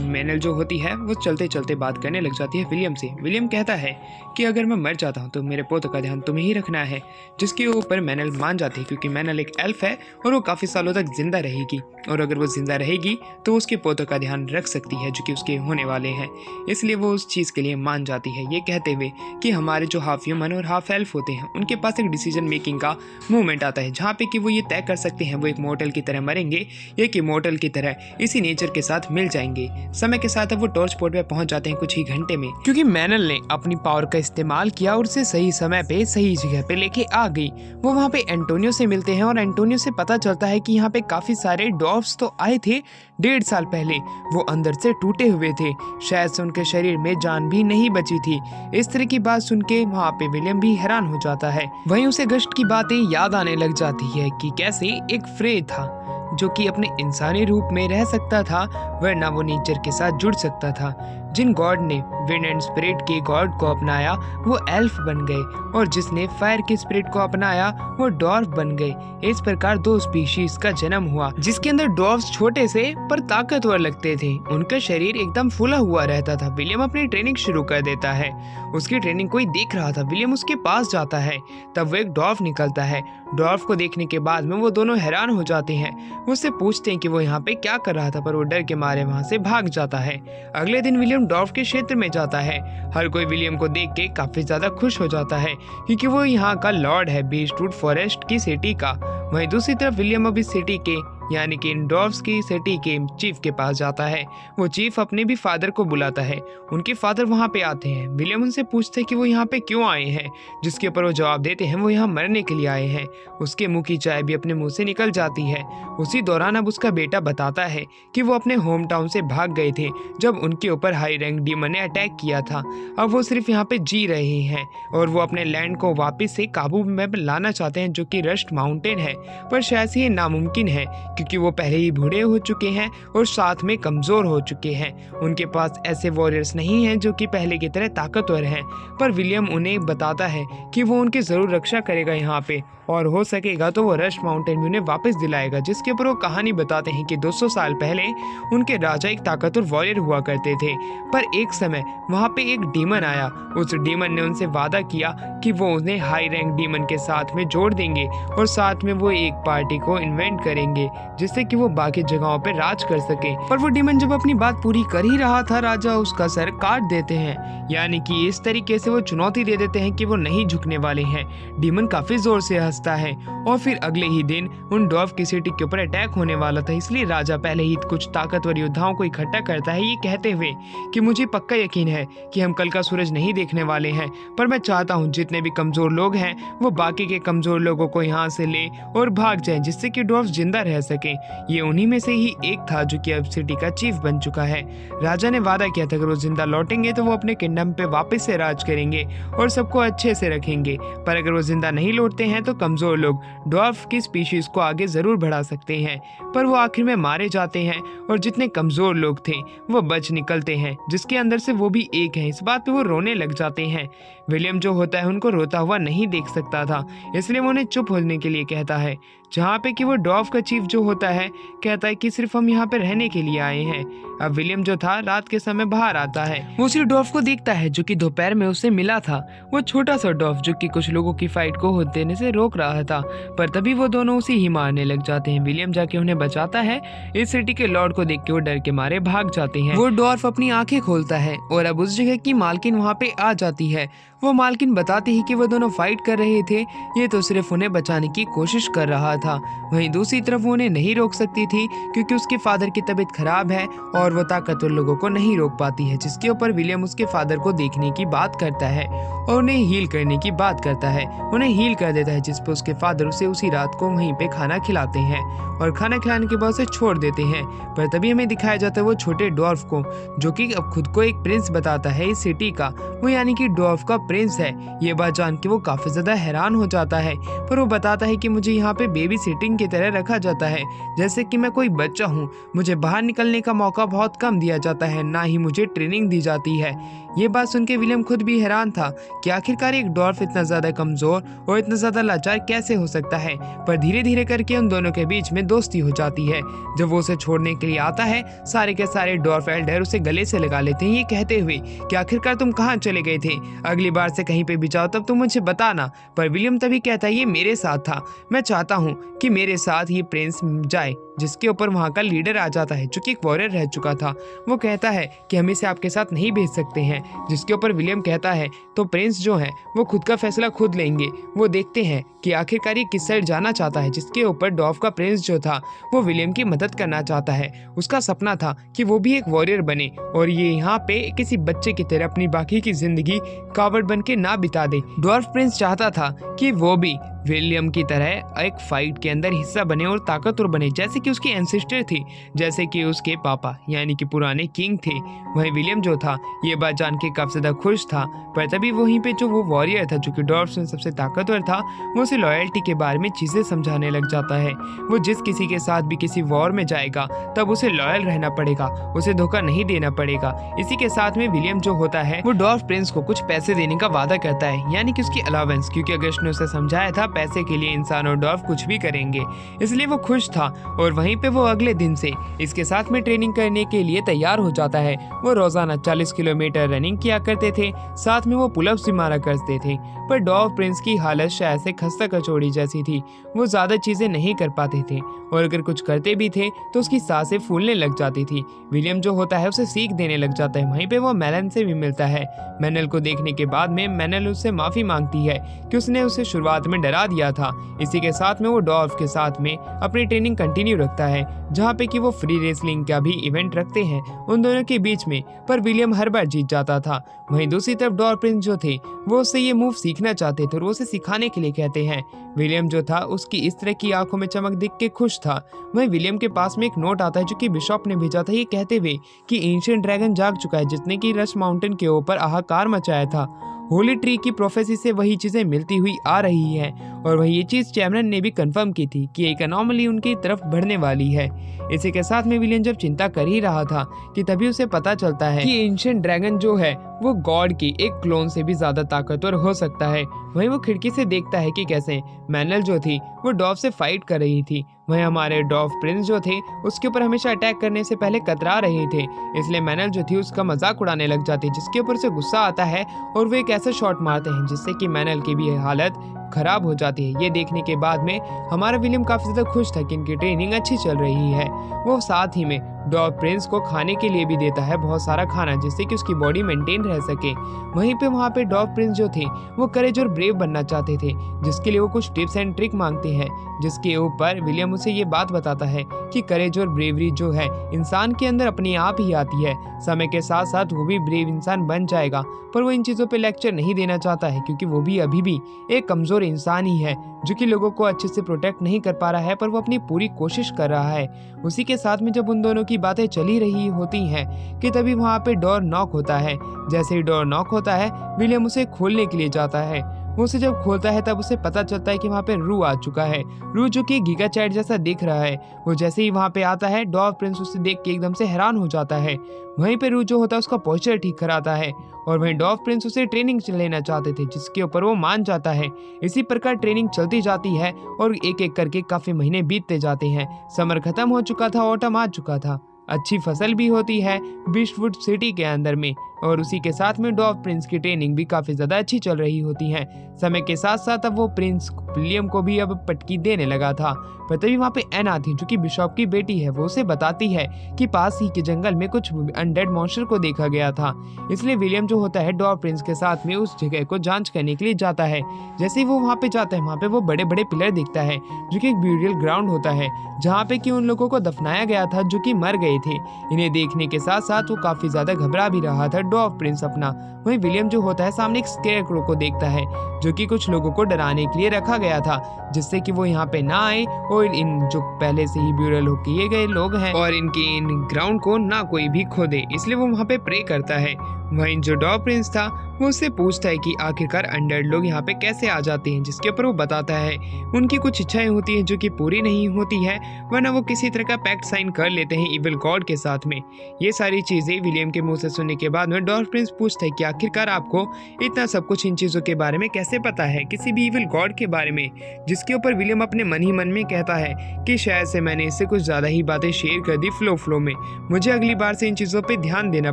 मैनल जो होती है वो चलते चलते बात करने लग जाती है विलियम से। विलियम कहता है कि अगर मैं मर जाता हूँ तो मेरे पोते का ध्यान तुम्हें ही रखना है, जिसके ऊपर मैनल मान जाती है क्योंकि मैनल एक एल्फ है और वो काफ़ी सालों तक जिंदा रहेगी, और अगर वो जिंदा रहेगी तो उसके पोतों का ध्यान रख सकती है जो कि उसके होने वाले हैं। इसलिए वो उस चीज़ के लिए मान जाती है, ये कहते हुए कि हमारे जो हाफ ह्यूमन और हाफ एल्फ होते हैं उनके पास एक डिसीजन मेकिंग का मूवमेंट आता है जहाँ पे कि वो ये तय कर सकते हैं वो एक मॉर्टल की तरह मरेंगे या कि मॉर्टल की तरह इसी नेचर के साथ मिल जाएंगे। समय के साथ अब वो टॉर्च पोर्ट पे पहुंच जाते हैं कुछ ही घंटे में, क्योंकि मैनल ने अपनी पावर का इस्तेमाल किया और उसे सही समय पे सही जगह पे लेके आ गई। वो वहाँ पे एंटोनियो से मिलते हैं और एंटोनियो से पता चलता है कि यहाँ पे काफी सारे डॉर्फ्स तो आए थे 1.5 साल पहले। वो अंदर से टूटे हुए थे, शायद से उनके शरीर में जान भी नहीं बची थी। इस तरह की बात सुन के वहाँ पे विलियम भी हैरान हो जाता है। वहीं उसे गश्त की बातें याद आने लग जाती है कि कैसे एक फ्रे था जो कि अपने इंसानी रूप में रह सकता था, वरना वो नेचर के साथ जुड़ सकता था। जिन गॉड ने विंड एंड स्पिरिट के गॉड को अपनाया वो एल्फ बन गए, और जिसने फायर के स्पिरिट को अपनाया वो डॉर्फ बन गए। इस प्रकार 2 स्पीशीज का जन्म हुआ, जिसके अंदर डॉर्फ्स छोटे से पर ताकतवर लगते थे। उनका शरीर एकदम फूला हुआ रहता था। विलियम अपनी ट्रेनिंग शुरू कर देता है। उसकी ट्रेनिंग कोई देख रहा था। विलियम उसके पास जाता है, तब वो एक डॉर्फ निकलता है। डॉर्फ को देखने के बाद में वो दोनों हैरान हो जाते हैं। वो उससे पूछते हैं कि वो यहाँ पे क्या कर रहा था, पर वो डर के मारे वहाँ से भाग जाता है। अगले दिन विलियम डॉर्फ के क्षेत्र में जाता है। हर कोई विलियम को देख के काफी ज्यादा खुश हो जाता है क्योंकि वो यहाँ का लॉर्ड है बीचवुड फॉरेस्ट की सिटी का। वहीं दूसरी तरफ विलियम अभी सिटी के यानी कि इन डॉर्फ्स की सिटी के चीफ के पास जाता है। वो चीफ अपने भी फादर को बुलाता है। उनके फादर वहाँ पे आते हैं। विलियम उनसे पूछते हैं कि वो यहाँ पे क्यों आए हैं, जिसके ऊपर वो जवाब देते हैं वो यहाँ मरने के लिए आए हैं। उसके मुंह की चाय भी अपने मुंह से निकल जाती है। उसी दौरान अब उसका बेटा बताता है कि वो अपने होम टाउन से भाग गए थे जब उनके ऊपर हाई रैंक डीमन ने अटैक किया था। अब वो सिर्फ यहाँ पे जी रहे हैं और वो अपने लैंड को वापस से काबू में लाना चाहते हैं जो कि रस्ट माउंटेन है, पर शायद से ये नामुमकिन है क्योंकि वो पहले ही बूढ़े हो चुके हैं और साथ में कमज़ोर हो चुके हैं। उनके पास ऐसे वॉरियर्स नहीं हैं जो कि पहले की तरह ताकतवर हैं। पर विलियम उन्हें बताता है कि वो उनकी ज़रूर रक्षा करेगा यहाँ पे, और हो सकेगा तो वो रश माउंटेन भी उन्हें वापस दिलाएगा। जिसके ऊपर वो कहानी बताते हैं कि 200 साल पहले उनके राजा एक ताकतवर वॉरियर हुआ करते थे, पर एक समय वहाँ पे एक डीमन आया। उस डीमन ने उनसे वादा किया कि वो उन्हें हाई रैंक डीमन के साथ में जोड़ देंगे और साथ में वो एक पार्टी को इन्वेंट करेंगे जिससे कि वो बाकी जगहों पे राज कर सके। पर वो डीमन जब अपनी बात पूरी कर ही रहा था, राजा उसका सर काट देते हैं। यानी कि इस तरीके से वो चुनौती दे देते हैं कि वो नहीं झुकने वाले हैं। डीमन काफी जोर से हंसता है और फिर अगले ही दिन उन डॉर्फ की सिटी के ऊपर अटैक होने वाला था। इसलिए राजा पहले ही कुछ ताकतवर योद्धाओं को इकट्ठा करता है, ये कहते हुए कि मुझे पक्का यकीन है कि हम कल का सूरज नहीं देखने वाले हैं, पर मैं चाहता हूँ जितने भी कमजोर लोग हैं वो बाकी के कमजोर लोगों को यहाँ से ले और भाग जाएं, जिससे कि डॉर्फ जिंदा रह सके। ये उन्हीं में से ही एक था जो कि अब सिटी का चीफ बन चुका है। राजा ने वादा किया था अगर वो जिंदा लौटेंगे तो वो अपने किंगडम पे वापस से राज करेंगे और सबको अच्छे से रखेंगे, पर अगर वो जिंदा नहीं लौटते हैं तो कमजोर लोग डॉर्फ की स्पीशीज को आगे जरूर बढ़ा सकते हैं। पर वो आखिर में मारे जाते हैं और जितने कमजोर लोग थे वो बच निकलते हैं, जिसके अंदर से वो भी एक है। इस बात पे वो रोने लग जाते हैं। विलियम जो होता है उनको रोता हुआ नहीं देख सकता था, इसलिए वो उन्हें चुप होने के लिए कहता है, जहाँ पे कि वो डॉर्फ का चीफ जो होता है कहता है कि सिर्फ हम यहाँ पे रहने के लिए आए हैं। अब विलियम जो था रात के समय बाहर आता है, वो उसी डॉर्फ को देखता है जो कि दोपहर में उसे मिला था। वो छोटा सा डॉर्फ जो कि कुछ लोगों की फाइट को होते देने से रोक रहा था, पर तभी वो दोनों उसी ही मारने लग जाते हैं। विलियम जाके उन्हें बचाता है। इस सिटी के लॉर्ड को देख के वो डर के मारे भाग जाते हैं। वो डॉर्फ अपनी आंखें खोलता है और अब उस जगह की मालकिन वहाँ पे आ जाती है। वो मालकिन बताती है कि वो दोनों फाइट कर रहे थे, ये तो सिर्फ उन्हें बचाने की कोशिश कर रहा था। वहीं दूसरी तरफ वो उन्हें नहीं रोक सकती थी क्योंकि उसके फादर की तबीयत खराब है और वो ताकतवर लोगों को नहीं रोक पाती है। जिसके ऊपर विलियम उसके फादर को देखने की बात करता है और उन्हें हील करने की बात करता है। उन्हें हील कर देता है, जिस पर उसके फादर उसे उसी रात को वहीं पे खाना खिलाते हैं और खाना खिलाने के बाद उसे छोड़ देते हैं। पर तभी हमें दिखाया जाता है वो छोटे डॉर्फ को, जो कि अब खुद को एक प्रिंस बताता है इस सिटी का, वो यानी कि डॉर्फ का प्रिंस है। ये बात जान के वो काफी ज्यादा हैरान हो जाता है, पर वो बताता है कि मुझे यहाँ पे बेबी सिटिंग की तरह रखा जाता है, जैसे कि मैं कोई बच्चा हूँ। मुझे बाहर निकलने का मौका बहुत कम दिया जाता है, ना ही मुझे ट्रेनिंग दी जाती है। ये बात सुन के विलियम खुद भी हैरान था कि आखिरकार एक डॉर्फ इतना ज्यादा कमजोर और इतना ज्यादा लाचार कैसे हो सकता है। पर धीरे धीरे करके उन दोनों के बीच में दोस्ती हो जाती है। जब वो उसे छोड़ने के लिए आता है, सारे के सारे डॉर्फ एल्डर उसे गले से लगा लेते हैं, ये कहते हुए कि आखिरकार तुम कहाँ चले गए थे, अगली बार से कहीं पे भी जाओ तब तुम मुझे बताना। पर विलियम तभी कहता है ये मेरे साथ था, मैं चाहता हूँ कि मेरे साथ ये प्रिंस जाए। जिसके ऊपर वहाँ का लीडर आ जाता है जो कि एक वॉरियर रह चुका था। वो कहता है कि हम इसे आपके साथ नहीं भेज सकते हैं। जिसके ऊपर विलियम कहता है तो प्रिंस जो है वो खुद का फैसला खुद लेंगे। वो देखते हैं कि आखिरकार ये किस साइड जाना चाहता है। जिसके ऊपर डॉर्फ का प्रिंस जो था वो विलियम की मदद करना चाहता है। उसका सपना था कि वो भी एक वॉरियर बने और ये यहाँ पे किसी बच्चे की तरह अपनी बाकी की जिंदगी कावड़ बन के ना बिता दे। डॉर्फ प्रिंस चाहता था कि वो भी विलियम की तरह एक फाइट के अंदर हिस्सा बने और ताकतवर बने, जैसे कि उसकी एंसेस्टर थी, जैसे कि उसके पापा यानी कि पुराने किंग थे। वहीं विलियम जो था ये बात जान के काफी ज्यादा खुश था। पर तभी वहीं पे जो वो वॉरियर था जो कि डॉर्फ में सबसे ताकतवर था, वो उसे लॉयल्टी के बारे में चीजें समझाने लग जाता है। वो जिस किसी के साथ भी किसी वॉर में जाएगा तब उसे लॉयल रहना पड़ेगा, उसे धोखा नहीं देना पड़ेगा। इसी के साथ में विलियम जो होता है वो डॉर्फ प्रिंस को कुछ पैसे देने का वादा करता है, यानी कि उसकी अलावेंस, क्योंकि अगस्त ने उसे समझाया था पैसे के लिए इंसान और डॉर्फ कुछ भी करेंगे। इसलिए वो खुश था और वहीं पे वो अगले दिन से इसके साथ में ट्रेनिंग करने के लिए तैयार हो जाता है। वो रोजाना 40 किलोमीटर रनिंग किया करते थे, साथ में वो पुलअप्स भी मारा करते थे। पर डॉर्फ प्रिंस की हालत शायद से खस्ता कचौड़ी जैसी थी, वो ज्यादा चीजें नहीं कर पाते थे और अगर कुछ करते भी थे तो उसकी सांसें फूलने लग जाती थी। विलियम जो होता है उसे सीख देने लग जाता है। वहीं पे वो मेलन से भी मिलता है। मैनल को देखने के बाद में मैनल उससे माफी मांगती है कि उसने उसे शुरुआत में डरा दिया था। इसी के साथ में वो डॉर्फ के साथ में अपनी ट्रेनिंग कंटिन्यू रखता है, जहाँ पे कि वो फ्री रेसलिंग का भी इवेंट रखते हैं उन दोनों के बीच में। पर विलियम हर बार जीत जाता था। वहीं दूसरी तरफ डॉर्फ प्रिंस जो थे वो उससे ये मूव सीखना चाहते थे और वो उसे सिखाने के लिए कहते हैं। विलियम जो था उसकी इस तरह की आंखों में चमक देख के खुश था। वहीं विलियम के पास में एक नोट आता है जो कि बिशॉप ने भेजा था, ये कहते हुए कि एंशिएंट ड्रैगन जाग चुका है जिसने कि रश माउंटेन के ऊपर हाहाकार मचाया था। होली ट्री की प्रोफेसी से वही चीजें मिलती हुई आ रही है और वही ये चीज़ कैमरन ने भी कंफर्म की थी कि एक अनोमली उनकी तरफ बढ़ने वाली है। इसी के साथ में विलियम जब चिंता कर ही रहा था कि तभी उसे पता चलता है कि एंशिएंट ड्रैगन जो है वो गॉड की एक क्लोन से भी ज्यादा ताकतवर हो सकता है। वहीं वो खिड़की से देखता है कि कैसे मैनल जो थी वो डॉव से फाइट कर रही थी। वहीं हमारे डॉव प्रिंस जो थे उसके ऊपर हमेशा अटैक करने से पहले कतरा रहे थे, इसलिए मैनल जो थी उसका मजाक उड़ाने लग जाती, जिसके ऊपर से गुस्सा आता है और वो एक ऐसा शॉट मारते हैं जिससे कि मैनल की भी हालत खराब हो जाती है। ये देखने के बाद में हमारा विलियम काफी ज्यादा खुश था कि इनकी ट्रेनिंग अच्छी चल रही है। वो साथ ही में डॉग प्रिंस को खाने के लिए भी देता है बहुत सारा खाना, जिससे कि उसकी बॉडी मेंटेन रह सके। वहीं पे वहाँ पे डॉग प्रिंस जो थे वो करेज और ब्रेव बनना चाहते थे, जिसके लिए वो कुछ टिप्स एंड ट्रिक मांगते हैं, जिसके ऊपर विलियम उसे ये बात बताता है कि करेज और ब्रेवरी जो है इंसान के अंदर अपने आप ही आती है। समय के साथ साथ वो भी ब्रेव इंसान बन जाएगा, पर वो इन चीज़ों पे लेक्चर नहीं देना चाहता है क्योंकि वो भी अभी भी एक कमज़ोर इंसान ही है जो कि लोगों को अच्छे से प्रोटेक्ट नहीं कर पा रहा है, पर वो अपनी पूरी कोशिश कर रहा है। उसी के साथ में जब उन दोनों की बातें चली रही होती हैं कि तभी वहाँ पे डोर नॉक होता है। जैसे ही डोर नॉक होता है विलियम उसे खोलने के लिए जाता है। वो उसे जब खोलता है तब उसे पता चलता है कि वहाँ पे रू आ चुका है। रू जो कि गीगा चैट जैसा दिख रहा है। वो जैसे ही वहाँ पे आता है डॉग प्रिंस उसे देख के एकदम से हैरान हो जाता है। वहीं पे रू जो होता है उसका पोस्चर ठीक कराता है और वहीं डॉग प्रिंस उसे ट्रेनिंग लेना चाहते थे, जिसके ऊपर वो मान जाता है। इसी प्रकार ट्रेनिंग चलती जाती है और एक एक करके काफी महीने बीतते जाते हैं। समर खत्म हो चुका था, ऑटम आ चुका था, अच्छी फसल भी होती है बीस्टवुड सिटी के अंदर में, और उसी के साथ में डॉग प्रिंस की ट्रेनिंग भी काफ़ी ज़्यादा अच्छी चल रही होती है। समय के साथ साथ अब वो प्रिंस विलियम को भी अब पटकी देने लगा था, पर तभी वहाँ पे एन आती जो कि बिशॉप की बेटी है। वो उसे बताती है कि पास ही के जंगल में कुछ अनडेड मॉन्स्टर को देखा गया था, इसलिए विलियम जो होता है डॉग प्रिंस के साथ में उस जगह को जांच करने के लिए जाता है। जैसे ही वो वहाँ पे जाता है वहाँ पे वो बड़े बड़े पिलर दिखता है जो कि एक ब्यूरियल ग्राउंड होता है जहाँ पे कि उन लोगों को दफनाया गया था जो कि मर गए थे। इन्हें देखने के साथ साथ वो काफ़ी ज़्यादा घबरा भी रहा था डॉग प्रिंस अपना। वहीं विलियम जो होता है सामने एक स्केयरक्रो को देखता है जो कि कुछ लोगों को डराने के लिए रखा गया था, जिससे कि वो यहाँ पे ना आए और इन जो पहले से ही ब्यूरल हो किए गए लोग हैं और इनके इन ग्राउंड को ना कोई भी खोदे, इसलिए वो वहाँ पे प्रे करता है। वहीं जो डॉग प्रिंस था वो उससे पूछता है कि आखिरकार अनडेड लोग यहाँ पे कैसे आ जाते हैं, जिसके ऊपर वो बताता है उनकी कुछ इच्छाएं होती हैं जो कि पूरी नहीं होती है, वरना वो किसी तरह का पैक्ट साइन कर लेते हैं इविल गॉड के साथ में। ये सारी चीजें विलियम के मुंह से सुनने के बाद में डॉग प्रिंस पूछता है कि आखिरकार आपको इतना सब कुछ इन चीजों के बारे में कैसे पता है, किसी भी इविल गॉड के बारे में, जिसके ऊपर विलियम अपने मन ही मन में कहता है कि शायद से मैंने इससे कुछ ज्यादा ही बातें शेयर कर दी फ्लो में, मुझे अगली बार से इन चीजों पे ध्यान देना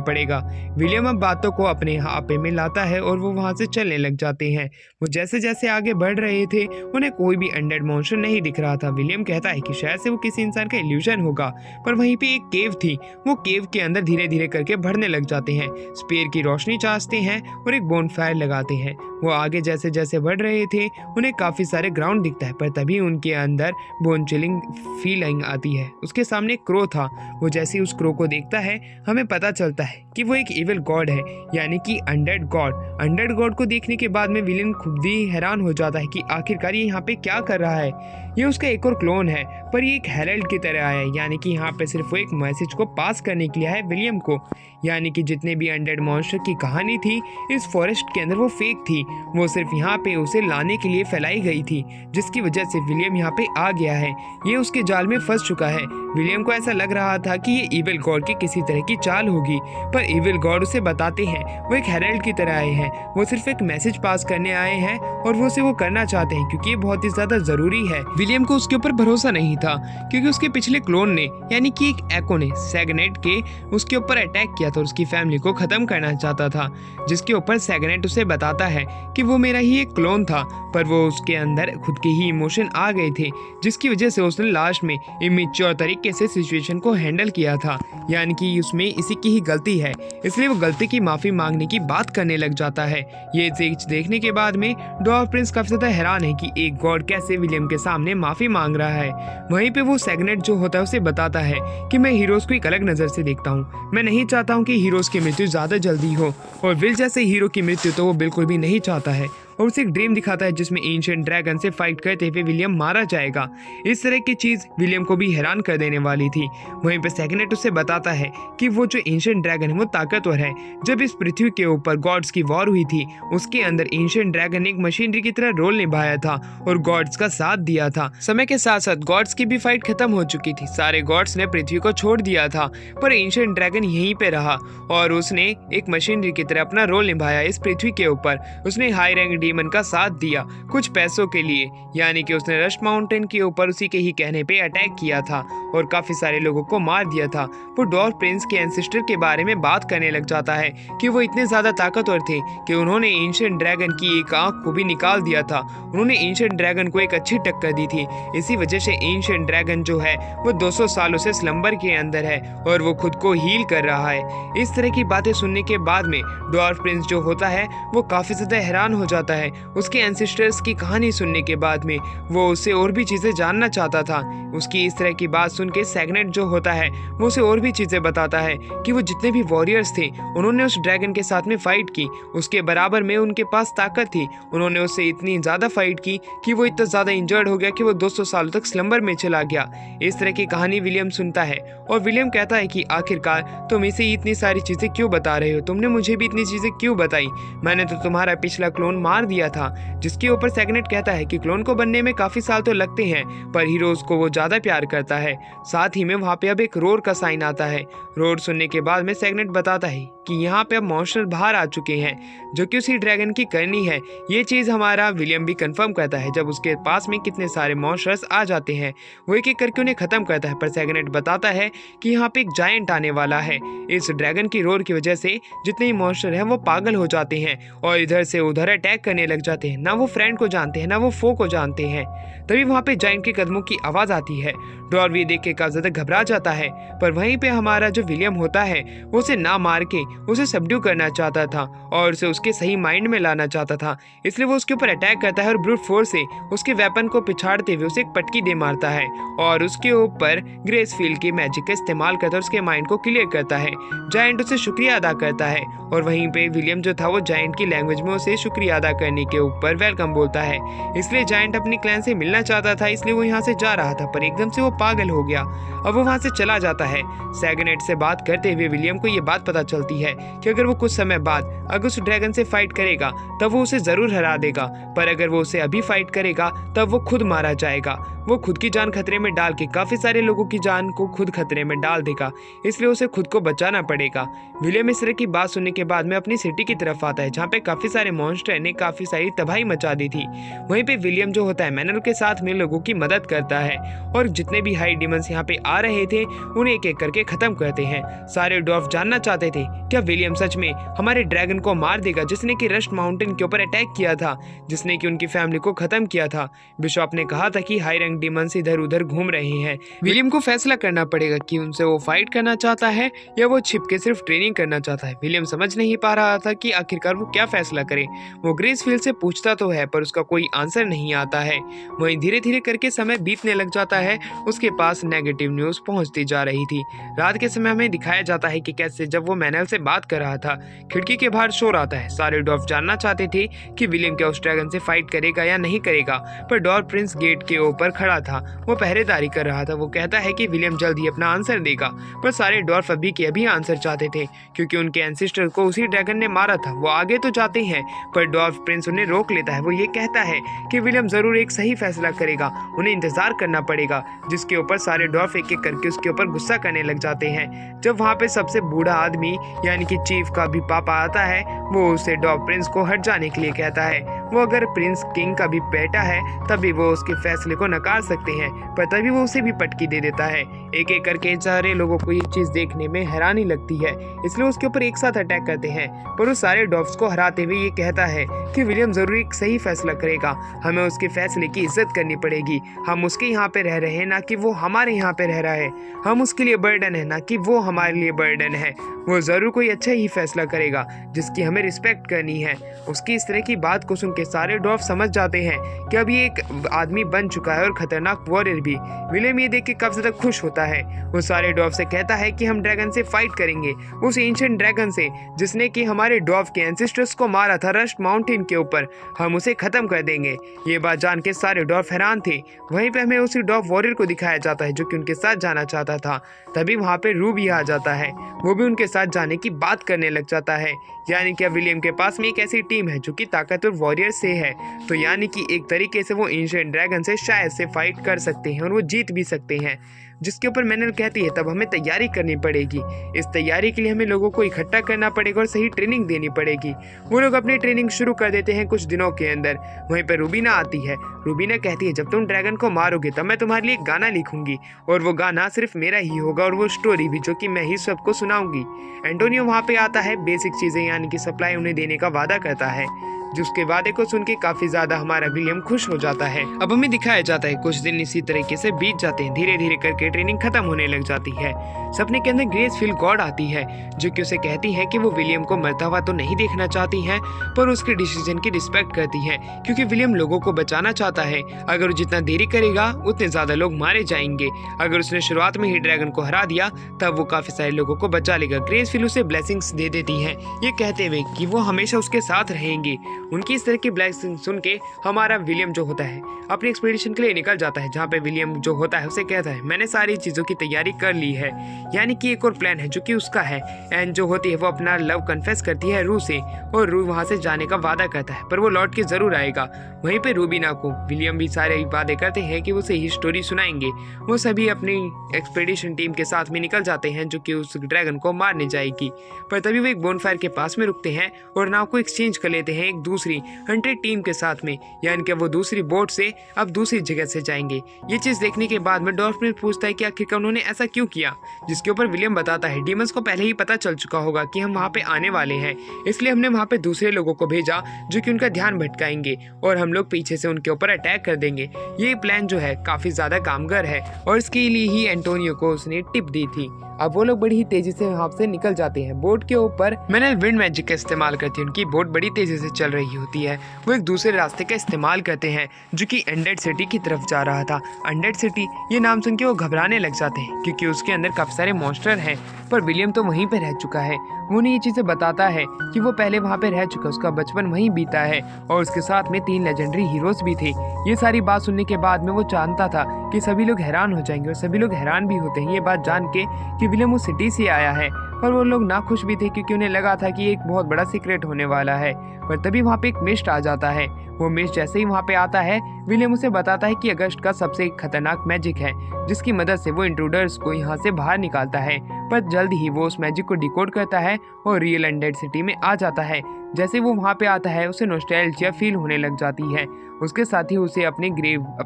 पड़ेगा। विलियम अब बातों को अपने आपे में लाता है और वो वहां से चलने लग जाते हैं। वो जैसे जैसे आगे बढ़ रहे थे उन्हें कोई भी अनडेड मॉन्स्टर नहीं दिख रहा था। विलियम कहता है कि शायद से वो किसी इंसान का इल्यूजन होगा, पर वहीं पे एक केव थी, वो केव के अंदर धीरे धीरे करके बढ़ने लग जाते हैं, स्पेयर की रोशनी चाहते हैं और एक बोनफायर लगाते हैं। वो आगे जैसे जैसे बढ़ रहे थे उन्हें काफी सारे ग्राउंड दिखता है, पर तभी उनके अंदर बोन चिलिंग फीलिंग आती है। उसके सामने एक क्रो था, वो जैसे ही उस क्रो को देखता है हमें पता चलता है कि वो एक इविल गॉड है, यानी कि अनडेड गॉड। अनडेड गॉड को देखने के बाद में विलेन खुद ही हैरान हो जाता है कि आखिरकार ये यहाँ पे क्या कर रहा है। ये उसका एक और क्लोन है, पर ये एक हेरल्ड की तरह आया है, यानी कि यहाँ पे सिर्फ वो एक मैसेज को पास करने के लिए है विलियम को, यानी कि जितने भी अनडेड मॉन्स्टर की कहानी थी इस फॉरेस्ट के अंदर वो फेक थी, वो सिर्फ यहाँ पे उसे लाने के लिए फैलाई गई थी, जिसकी वजह से विलियम यहाँ पे आ गया है। ये उसके जाल में फंस चुका है। विलियम को ऐसा लग रहा था कि ये इविल गॉड की किसी तरह की चाल होगी, पर इविल गॉड उसे बताते हैं वो एक हेरल्ड की तरह आए हैं, वो सिर्फ एक मैसेज पास करने आए हैं और वो उसे वो करना चाहते हैं क्योंकि ये बहुत ही ज्यादा जरूरी है। विलियम को उसके ऊपर भरोसा नहीं था क्योंकि उसके पिछले क्लोन ने यानी कि एक एको ने सैगनेट के उसके ऊपर अटैक किया था और उसकी फैमिली को खत्म करना चाहता था, जिसके ऊपर सैगनेट उसे बताता है कि वो मेरा ही एक क्लोन था, पर वो उसके अंदर खुद के ही इमोशन आ गए थे, जिसकी वजह से उसने लास्ट में इमेच्योर तरीके से सिचुएशन को हैंडल किया था, यानी कि उसमें इसी की ही गलती है, इसलिए वो गलती की माफी मांगने की बात करने लग जाता है। ये चीज देखने के बाद में डॉग प्रिंस काफी ज्यादा हैरान है कि एक गॉड कैसे विलियम के सामने माफी मांग रहा है। वहीं पे वो सैगनेट जो होता है उसे बताता है कि मैं हीरोज को एक अलग नजर से देखता हूँ, मैं नहीं चाहता हूँ कि हीरोज की मृत्यु ज्यादा जल्दी हो, और विल जैसे हीरो की मृत्यु तो वो बिल्कुल भी नहीं चाहता है। और उसे एक ड्रीम दिखाता है जिसमें एंशिएंट ड्रैगन से फाइट करते हुए विलियम मारा जाएगा। इस तरह की चीज विलियम को भी हैरान कर देने वाली थी। वहीं पे सेगनेट उसे बताता है कि वो जो एंशिएंट ड्रैगन है वो ताकतवर है। जब इस पृथ्वी के ऊपर गॉड्स की वॉर हुई थी उसके अंदर एंशिएंट ड्रैगन ने एक मशीनरी की तरह रोल निभाया था और गॉड्स का साथ दिया था। समय के साथ साथ गॉड्स की भी फाइट खत्म हो चुकी थी, सारे गॉड्स ने पृथ्वी को छोड़ दिया था, पर एंशिएंट ड्रैगन यहीं पे रहा और उसने एक मशीनरी की तरह अपना रोल निभाया इस पृथ्वी के ऊपर। उसने हाई रैंक डीमन का साथ दिया कुछ पैसों के लिए, यानी कि उसने रस्ट माउंटेन के ऊपर उसी के ही कहने पे अटैक किया था और काफी सारे लोगों को मार दिया था। वो डॉर्फ प्रिंस के एंसेस्टर के बारे में बात करने लग जाता है कि वो इतने ज्यादा ताकतवर थे कि उन्होंने एंशिएंट ड्रैगन की एक आंख को भी निकाल दिया था। उन्होंने एंशिएंट ड्रैगन को एक अच्छी टक्कर दी थी। इसी वजह से एंशिएंट ड्रैगन जो है वो 200 सालों से स्लंबर के अंदर है और वो खुद को हील कर रहा है। इस तरह की बातें सुनने के बाद में डॉर्फ प्रिंस जो होता है वो काफी ज्यादा हैरान हो जाता है। उसके एंसेस्टर्स की कहानी सुनने के बाद में वो उससे और भी चीजें जानना चाहता था। उसकी इस तरह की बात सुन के सेगनेट जो होता है वो उसे और भी चीजें बताता है कि वो जितने भी वॉरियर्स थे उन्होंने उस ड्रैगन के साथ में फाइट की, उसके बराबर में उनके पास ताकत थी। उन्होंने उससे इतनी ज्यादा फाइट की कि वो इतना ज्यादा इंजर्ड हो गया कि वो 200 सालों तक स्लंबर में चला गया। इस तरह की कहानी विलियम सुनता है और विलियम कहता है कि आखिरकार तुम इसे इतनी सारी चीजें क्यों बता रहे हो, तुमने मुझे भी इतनी चीजें क्यों बताई, मैंने तो तुम्हारा पिछला क्लोन मार दिया था। जिसके ऊपर सेगनेट कहता है कि क्लोन को बनने में काफी साल तो लगते हैं पर हीरोज को वो ज्यादा प्यार करता है। साथ ही में वहाँ पे अब एक रोर का साइन आता है। रोर सुनने के बाद में सेगनेट बताता है कि यहाँ पे अब मॉन्स्टर बाहर आ चुके हैं जो कि उसी ड्रैगन की करनी है। ये चीज हमारा विलियम भी कंफर्म करता है। जब उसके पास में कितने सारे मॉन्स्टर्स आ जाते हैं वो एक एक करके उन्हें खत्म करता है, पर सेगनेट बताता है कि यहाँ पे एक जायंट आने वाला है। इस ड्रैगन की रोर की वजह से जितने ही मॉन्स्टर हैं वो पागल हो जाते हैं और इधर से उधर अटैक करने लग जाते हैं। ना वो फ्रेंड को जानते हैं ना वो फो को जानते हैं। तभी वहाँ पे जायंट के कदमों की आवाज आती है। डॉर्फ ये देख के काफी ज्यादा घबरा जाता है, पर वहीं पे हमारा जो विलियम होता है वो उसे ना मार के उसे सबड्यू करना चाहता था और उसे उसके सही माइंड में लाना चाहता था। इसलिए वो उसके ऊपर अटैक करता है और ब्रूट फोर्स से उसके वेपन को पिछाड़ते हुए उसे एक पटकी दे मारता है और उसके ऊपर ग्रेस फील्ड की मैजिक का इस्तेमाल करता है, उसके माइंड को क्लियर करता है। जायंट उसे शुक्रिया अदा करता है और वहीं पे विलियम जो था वो जायंट की लैंग्वेज में उसे शुक्रिया अदा करने के ऊपर वेलकम बोलता है। इसलिए जायंट अपनी क्लैन से मिलना चाहता था, इसलिए वो यहाँ से जा रहा था, पर एकदम से वो पागल हो गया। अब वो वहाँ से चला जाता है। सेगनेट से बात करते हुए विलियम को ये बात पता चलती है कि अगर वो कुछ समय बाद अगर उस ड्रैगन से फाइट करेगा तब वो उसे जरूर हरा देगा, पर अगर वो उसे अभी फाइट करेगा तब वो खुद मारा जाएगा। वो खुद की जान खतरे में डाल के काफी सारे लोगों की जान को खुद खतरे में डाल देगा, इसलिए उसे खुद को बचाना पड़ेगा। विलियम इस तरह की बात सुनने के बाद में अपनी सिटी की तरफ आता है जहाँ पे काफी सारे मॉन्स्टर ने काफी सारी तबाही मचा दी थी। वहीं पे विलियम जो होता है मैनल के साथ में लोगों की मदद करता है और जितने भी हाई डिमंस यहाँ पे आ रहे थे उन्हें एक एक करके खत्म करते हैं। सारे डॉर्फ जानना चाहते थे क्या विलियम सच में हमारे ड्रैगन को मार देगा जिसने कि रस्ट माउंटेन के ऊपर अटैक किया था, जिसने कि उनकी फैमिली को खत्म किया था। बिशॉप ने कहा था कि हाई रैंक डिमंस इधर उधर घूम रहे हैं। विलियम को फैसला करना पड़ेगा कि उनसे वो फाइट करना चाहता है या वो छिप के सिर्फ ट्रेनिंग करना चाहता है। विलियम समझ नहीं पा रहा था कि आखिरकार वो क्या फैसला करे। वो ग्रेस फील्ड से पूछता तो है पर उसका कोई आंसर नहीं आता है। वहीं धीरे धीरे करके समय बीतने लग जाता है। उसके पास नेगेटिव न्यूज पहुंचती जा रही थी। रात के समय हमें दिखाया जाता है कि कैसे जब वो मैनल से बात कर रहा था खिड़की के बाहर शोर आता है। सारे डॉर्फ जानना चाहते थे कि विलियम क्या उस ड्रैगन से फाइट करेगा या नहीं करेगा, पर डॉर्फ प्रिंस गेट के ऊपर खड़ा था, वो पहरेदारी कर रहा था। वो कहता है कि विलियम जल्द ही अपना आंसर देगा, पर सारे डॉर्फ अभी के अभी आंसर चाहते थे क्योंकि उनके एंसेस्टर को उसी ड्रैगन ने मारा था। वो आगे तो जाते हैं पर डॉर्फ प्रिंस उन्हें रोक लेता है। वो ये कहता है कि विलियम जरूर एक सही फैसला करेगा, उन्हें इंतजार करना पड़ेगा। जिसके ऊपर सारे डॉर्फ एक एक करके उसके ऊपर गुस्सा करने लग जाते हैं। जब वहाँ पे सबसे बूढ़ा आदमी यानी कि चीफ का भी पापा आता है वो उसे डॉर्फ प्रिंस को हट जाने के लिए कहता है। वो अगर प्रिंस किंग का भी बेटा है तभी वो उसके फैसले को नकार सकते हैं, पर तभी वो उसे भी पटकी दे देता है। एक एक करके सारे लोगों को ये चीज देखने में हैरानी लगती है, इसलिए उसके ऊपर एक साथ अटैक करते हैं। पर वो सारे डॉर्फ्स को हराते हुए ये कहता है कि विलियम जरूर एक सही फैसला करेगा, हमें उसके फैसले की इज्जत करनी पड़ेगी। हम उसके यहाँ पे रह रहे हैं ना कि वो हमारे यहाँ पे रह रहा है। हम उसके लिए बर्डन है ना कि वो हमारे लिए बर्डन है। वो जरूर कोई अच्छा ही फैसला करेगा जिसकी हमें रिस्पेक्ट करनी है। उसकी इस तरह की बात को सुन के सारे डॉर्फ समझ जाते हैं कि अब ये एक आदमी बन चुका है और खतरनाक वॉरियर भी। विलियम ये देख के काफी ज्यादा खुश होता है। वो सारे डॉर्फ से कहता है कि हम ड्रैगन से फाइट करेंगे, उस एंशिएंट ड्रैगन से जिसने कि हमारे डॉर्फ के एंसेस्टर्स को मारा था रस्ट माउंटेन के ऊपर। हम उसे खत्म कर देंगे। ये बात जान के सारे डॉर्फ हैरान थे। वहीं पे हमें उसी डॉर्फ वॉरियर को दिखाया जाता है जो कि उनके साथ जाना चाहता था। तभी वहाँ पे रूबी आ जाता है। वो भी उनके साथ जाने की बात करने लग जाता है। यानी कि अब विलियम के पास में एक ऐसी टीम है जो कि ताकतवर वॉरियर से है, तो यानी कि एक तरीके से वो एंशिएंट ड्रैगन से शायद से फाइट कर सकते हैं और वो जीत भी सकते हैं। जिसके ऊपर मैनल कहती है तब हमें तैयारी करनी पड़ेगी। इस तैयारी के लिए हमें लोगों को इकट्ठा करना पड़ेगा और सही ट्रेनिंग देनी पड़ेगी। वो लोग अपनी ट्रेनिंग शुरू कर देते हैं कुछ दिनों के अंदर। वहीं पर रूबीना आती है। रूबीना कहती है जब तुम ड्रैगन को मारोगे तब मैं तुम्हारे लिए एक गाना लिखूंगी और वो गाना सिर्फ मेरा ही होगा और वो स्टोरी भी जो कि मैं ही सबको सुनाऊंगी। एंटोनियो वहाँ पे आता है, बेसिक चीजें यानी कि सप्लाई उन्हें देने का वादा करता है। जिसके वादे को सुन के काफी ज्यादा हमारा विलियम खुश हो जाता है। अब हमें दिखाया जाता है कुछ दिन इसी तरीके से बीत जाते हैं। धीरे धीरे करके ट्रेनिंग खत्म होने लग जाती है। सपने के अंदर ग्रेसफिल गॉड आती है जो कि उसे कहती है कि वो विलियम को मरता हुआ तो नहीं देखना चाहती है पर उसके डिसीजन की रिस्पेक्ट करती है, क्योंकि विलियम लोगों को बचाना चाहता है। अगर वो जितना देरी करेगा उतने ज्यादा लोग मारे जाएंगे। अगर उसने शुरुआत में ही ड्रैगन को हरा दिया तब वो काफी सारे लोगों को बचा लेगा। ग्रेसफिल उसे ब्लेसिंग्स दे देती है, ये कहते हुए कि वो हमेशा उसके साथ रहेंगे। उनकी इस तरह की ब्लेसिंग सुन के हमारा विलियम जो होता है अपनी एक्सपीडिशन के लिए निकल जाता है, जहाँ पे विलियम जो होता है उसे कहता है मैंने सारी चीज़ों की तैयारी कर ली है। यानी कि एक और प्लान है जो कि उसका है। एंड जो होती है वो अपना लव कन्फेस करती है रू से और रू वहाँ से जाने का वादा करता है पर वो लौट के जरूर आएगा। वहीं पे रूबीना को विलियम भी सारे वादे करते हैं कि वो उसे ही स्टोरी सुनाएंगे। वो सभी अपनी एक्सपीडिशन टीम के साथ में निकल जाते हैं जो कि उस ड्रैगन को मारने जाएगी। पर तभी वो एक बोनफायर के पास में रुकते हैं और नाव को एक्सचेंज कर लेते हैं एक दूसरी हंटेड टीम के साथ में, यानी कि वो दूसरी बोट से अब दूसरी जगह से जाएंगे। ये चीज देखने के बाद में डॉल्फिन पूछता है कि आखिरकार उन्होंने ऐसा क्यों किया, जिसके ऊपर विलियम बताता है डीमंस को पहले ही पता चल चुका होगा कि हम वहाँ पे आने वाले हैं, इसलिए हमने वहाँ पे दूसरे लोगों को भेजा जो कि उनका ध्यान भटकाएंगे और हम लोग पीछे से उनके ऊपर अटैक कर देंगे। ये प्लान जो है काफी ज्यादा कामगार है और इसके लिए ही एंटोनियो को उसने टिप दी थी। अब वो लोग बड़ी ही तेजी से वहाँ से निकल जाते हैं। बोट के ऊपर मैनल विंड मैजिक का इस्तेमाल करती है। उनकी बोट बड़ी तेजी से चल रही होती है। वो एक दूसरे रास्ते का इस्तेमाल करते हैं जो कि अनडेड सिटी की तरफ जा रहा था। अनडेड सिटी ये नाम सुन के वो घबराने लग जाते हैं क्योंकि उसके अंदर काफी सारे मॉन्स्टर हैं। पर विलियम तो वहीं पे रह चुका है। वो उन्हें ये चीजें बताता है कि वो पहले वहाँ पे रह चुका, उसका बचपन वहीं बीता है और उसके साथ में 3 लेजेंडरी हीरोज भी थे। ये सारी बात सुनने के बाद में वो जानता था कि सभी लोग हैरान हो जाएंगे और सभी लोग हैरान भी होते हैं ये बात जान के कि विलियम उस सिटी से आया है। पर वो लोग ना खुश भी थे क्योंकि उन्हें लगा था कि एक बहुत बड़ा सीक्रेट होने वाला है। पर तभी वहाँ पे एक मिस्ट आ जाता है। वो मिस्ट जैसे ही वहाँ पे आता है विलियम उसे बताता है कि अगस्त का सबसे खतरनाक मैजिक है जिसकी मदद से वो इंट्रूडर्स को यहाँ से बाहर निकालता है। पर जल्द ही वो उस मैजिक को डिकोड करता है और रियल अनडेड सिटी में आ जाता है। जैसे वो वहाँ पे आता है उसे नॉस्टैल्जिया फील होने लग जाती है। उसके साथ ही उसे अपने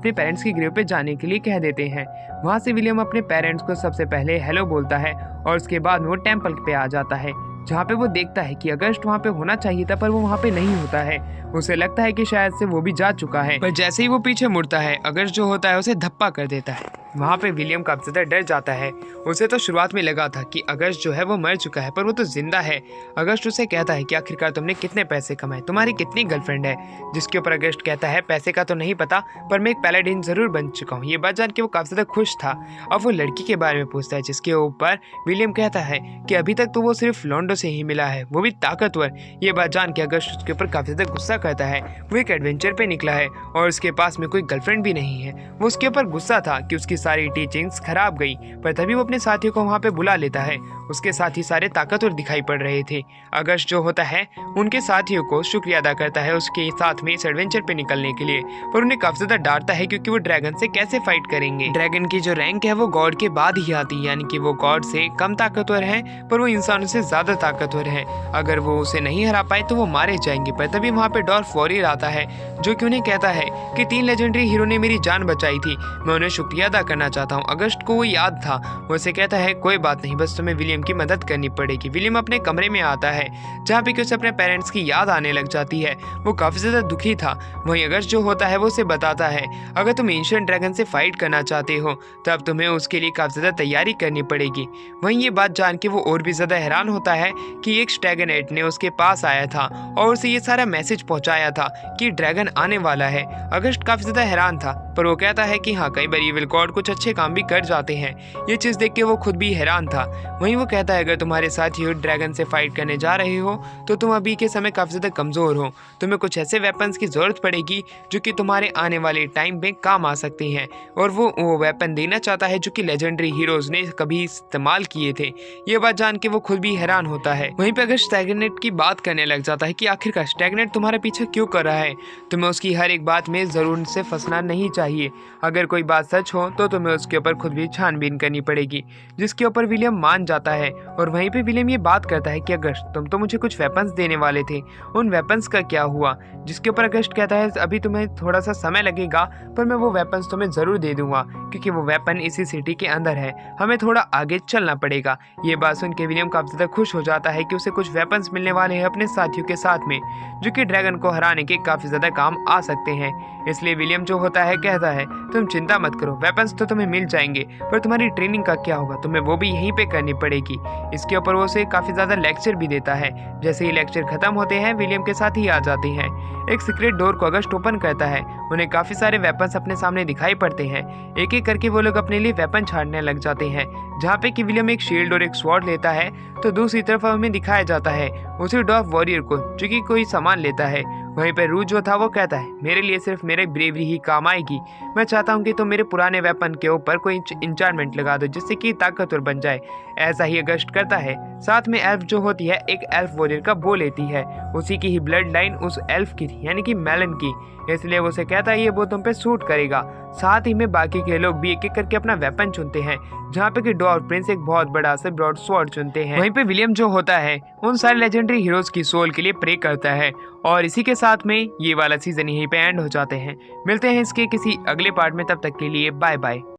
पेरेंट्स की ग्रेव पे जाने के लिए कह देते हैं। वहाँ से विलियम अपने पेरेंट्स को सबसे पहले हेलो बोलता है और उसके बाद में वो टेम्पल पे आ जाता है जहाँ पे वो देखता है कि अगस्त वहाँ पे होना चाहिए था पर वो वहाँ पे नहीं होता है। उसे लगता है कि शायद से वो भी जा चुका है, पर जैसे ही वो पीछे मुड़ता है अगस्त जो होता है उसे धप्पा कर देता है। वहाँ पे विलियम काफी ज्यादा डर जाता है। उसे तो शुरुआत में लगा था कि अगस्त जो है वो मर चुका है पर वो तो जिंदा है। अगस्त उसे कहता है कि आखिरकार तुमने कितने पैसे कमाए, तुम्हारी कितनी गर्लफ्रेंड है, जिसके ऊपर अगस्त कहता है पैसे का तो नहीं पता पर मैं एक पैलाडिन जरूर बन चुका हूँ। ये बात जान के वो काफी ज्यादा खुश था। अब वो लड़की के बारे में पूछता है जिसके ऊपर विलियम कहता है कि अभी तक तो वो सिर्फ लॉन्डो से ही मिला है, वो भी ताकतवर। ये बात जान के अगस्त उसके ऊपर काफी ज्यादा गुस्सा करता है। वो एक एडवेंचर पे निकला है और उसके पास में कोई गर्लफ्रेंड भी नहीं है। वो उसके ऊपर गुस्सा था कि उसकी सारी टीचिंग्स खराब गई। पर तभी वो अपने साथियों को वहाँ पे बुला लेता है। उसके साथी सारे ताकतवर दिखाई पड़ रहे थे। अगस्त जो होता है उनके साथियों को शुक्रिया अदा करता है उसके साथ में इस एडवेंचर पे निकलने के लिए, पर उन्हें काफी ज्यादा डांटता है क्योंकि वो ड्रैगन से कैसे फाइट करेंगे। ड्रैगन की जो रैंक है वो गॉड के बाद ही आती है, यानी कि वो गॉड से कम ताकतवर है पर वो इंसानों से ज्यादा ताकतवर है। अगर वो उसे नहीं हरा पाए तो वो मारे जाएंगे। पर तभी वहाँ पे डॉर्फ वॉरियर आता है जो कि उन्हें कहता है कि 3 लेजेंडरी हीरो ने मेरी जान बचाई थी, मैं उन्हें शुक्रिया अदा करना चाहता हूँ। अगस्ट को वो याद था, वो उसे कहता है कोई बात नहीं, बस तुम्हें विलियम की मदद करनी पड़ेगी। विलियम अपने कमरे में आता है जहाँ पे कि उसे अपने पेरेंट्स की याद आने लग जाती है। वो काफी ज्यादा दुखी था। वहीं अगस्ट जो होता है वो उसे बताता है अगर तुम एंशिएंट ड्रैगन से फाइट करना चाहते हो तब तुम्हें उसके लिए काफी ज्यादा तैयारी करनी पड़ेगी। वहीं ये बात जान के वो और भी ज्यादा हैरान होता है कि एक ड्रैगनेट ने उसके पास आया था और उसे ये सारा मैसेज पहुंचाया था कि ड्रैगन आने वाला है। अगस्ट काफी ज्यादा हैरान था, पर वो कहता है कि हाँ, कई बार इविल गॉड कुछ अच्छे काम भी कर जाते हैं। ये चीज देख के वो खुद भी हैरान था। वहीं वो कहता है अगर तुम्हारे साथ ही ड्रैगन से फाइट करने जा रहे हो तो तुम अभी के समय काफी ज्यादा कमजोर हो। तुम्हें कुछ ऐसे वेपन्स की जरूरत पड़ेगी जो कि तुम्हारे आने वाले टाइम में काम आ सकती हैं। और वो वेपन देना चाहता है जो कि लेजेंडरी हीरोज ने कभी इस्तेमाल किए थे। ये बात जान के वो खुद भी हैरान होता है। वहीं पे अगर स्टैग्नेट की बात करने लग जाता है कि आखिरकार स्टैग्नेट तुम्हारे पीछे क्यों कर रहा है, तुम्हें उसकी हर एक बात में जरूर से फंसना नहीं चाहिए। अगर कोई बात सच हो तो तुम्हें उसके ऊपर खुद भी छानबीन करनी पड़ेगी, जिसके ऊपर विलियम मान जाता है। और वहीं पे विलियम ये बात करता है कि अगस्त तुम तो मुझे कुछ वेपन्स देने वाले थे, उन वेपन्स का क्या हुआ? जिसके ऊपर अगस्त कहता है अभी तुम्हें थोड़ा सा समय लगेगा, पर मैं वो वेपन्स तुम्हें जरूर दे दूंगा क्योंकि वो वेपन इसी सिटी के अंदर है, हमें थोड़ा आगे चलना पड़ेगा। ये बात सुन के विलियम काफी ज्यादा खुश हो जाता है कि उसे कुछ वेपन्स मिलने वाले हैं अपने साथियों के साथ में, जो कि ड्रैगन को हराने के काफी ज्यादा काम आ सकते हैं। इसलिए विलियम जो होता है कहता है तुम चिंता मत करो, वेपन्स तो तुम्हें मिल जाएंगे, पर तुम्हारी ट्रेनिंग का क्या होगा, तुम्हें वो भी यहीं पे करनी पड़ेगी। इसके ऊपर वो उसे काफी ज्यादा लेक्चर भी देता है। जैसे ही लेक्चर खत्म होते हैं विलियम के साथ ही आ जाते हैं। एक सीक्रेट डोर को अगस्ट ओपन करता है। उन्हें काफी सारे वेपन्स अपने सामने दिखाई पड़ते हैं। एक एक करके वो लोग अपने लिए वेपन छाड़ने लग जाते हैं। जहाँ पे कि विलियम एक शील्ड और एक स्वॉर्ड लेता है तो दूसरी तरफ हमें दिखाया जाता है उसी डॉर्फ वॉरियर को जो कि कोई सामान लेता है। वहीं पर रूज जो था वो कहता है मेरे लिए सिर्फ मेरी ब्रेवरी ही काम आएगी। मैं चाहता हूँ कि तुम मेरे पुराने वेपन के ऊपर कोई इंचार्टमेंट लगा दो जिससे कि ताकतवर बन जाए। ऐसा ही अगस्ट करता है। साथ में एल्फ जो होती है एक एल्फ वॉरियर का बो लेती है, उसी की ही ब्लड लाइन उस एल्फ की थी यानी कि मेलन की, इसलिए वो उसे कहता है ये वो तुम पे सूट करेगा। साथ ही में बाकी के लोग भी एक एक करके अपना वेपन चुनते हैं, जहाँ पे कि डॉर्फ प्रिंस एक बहुत बड़ा सा ब्रॉड स्वॉर्ड चुनते हैं। वहीं पे विलियम जो होता है उन सारे लेजेंडरी हीरोज की सोल के लिए प्रे करता है। और इसी के साथ में ये वाला सीजन यहीं पे एंड हो जाते हैं। मिलते हैं इसके किसी अगले पार्ट में, तब तक के लिए बाय बाय।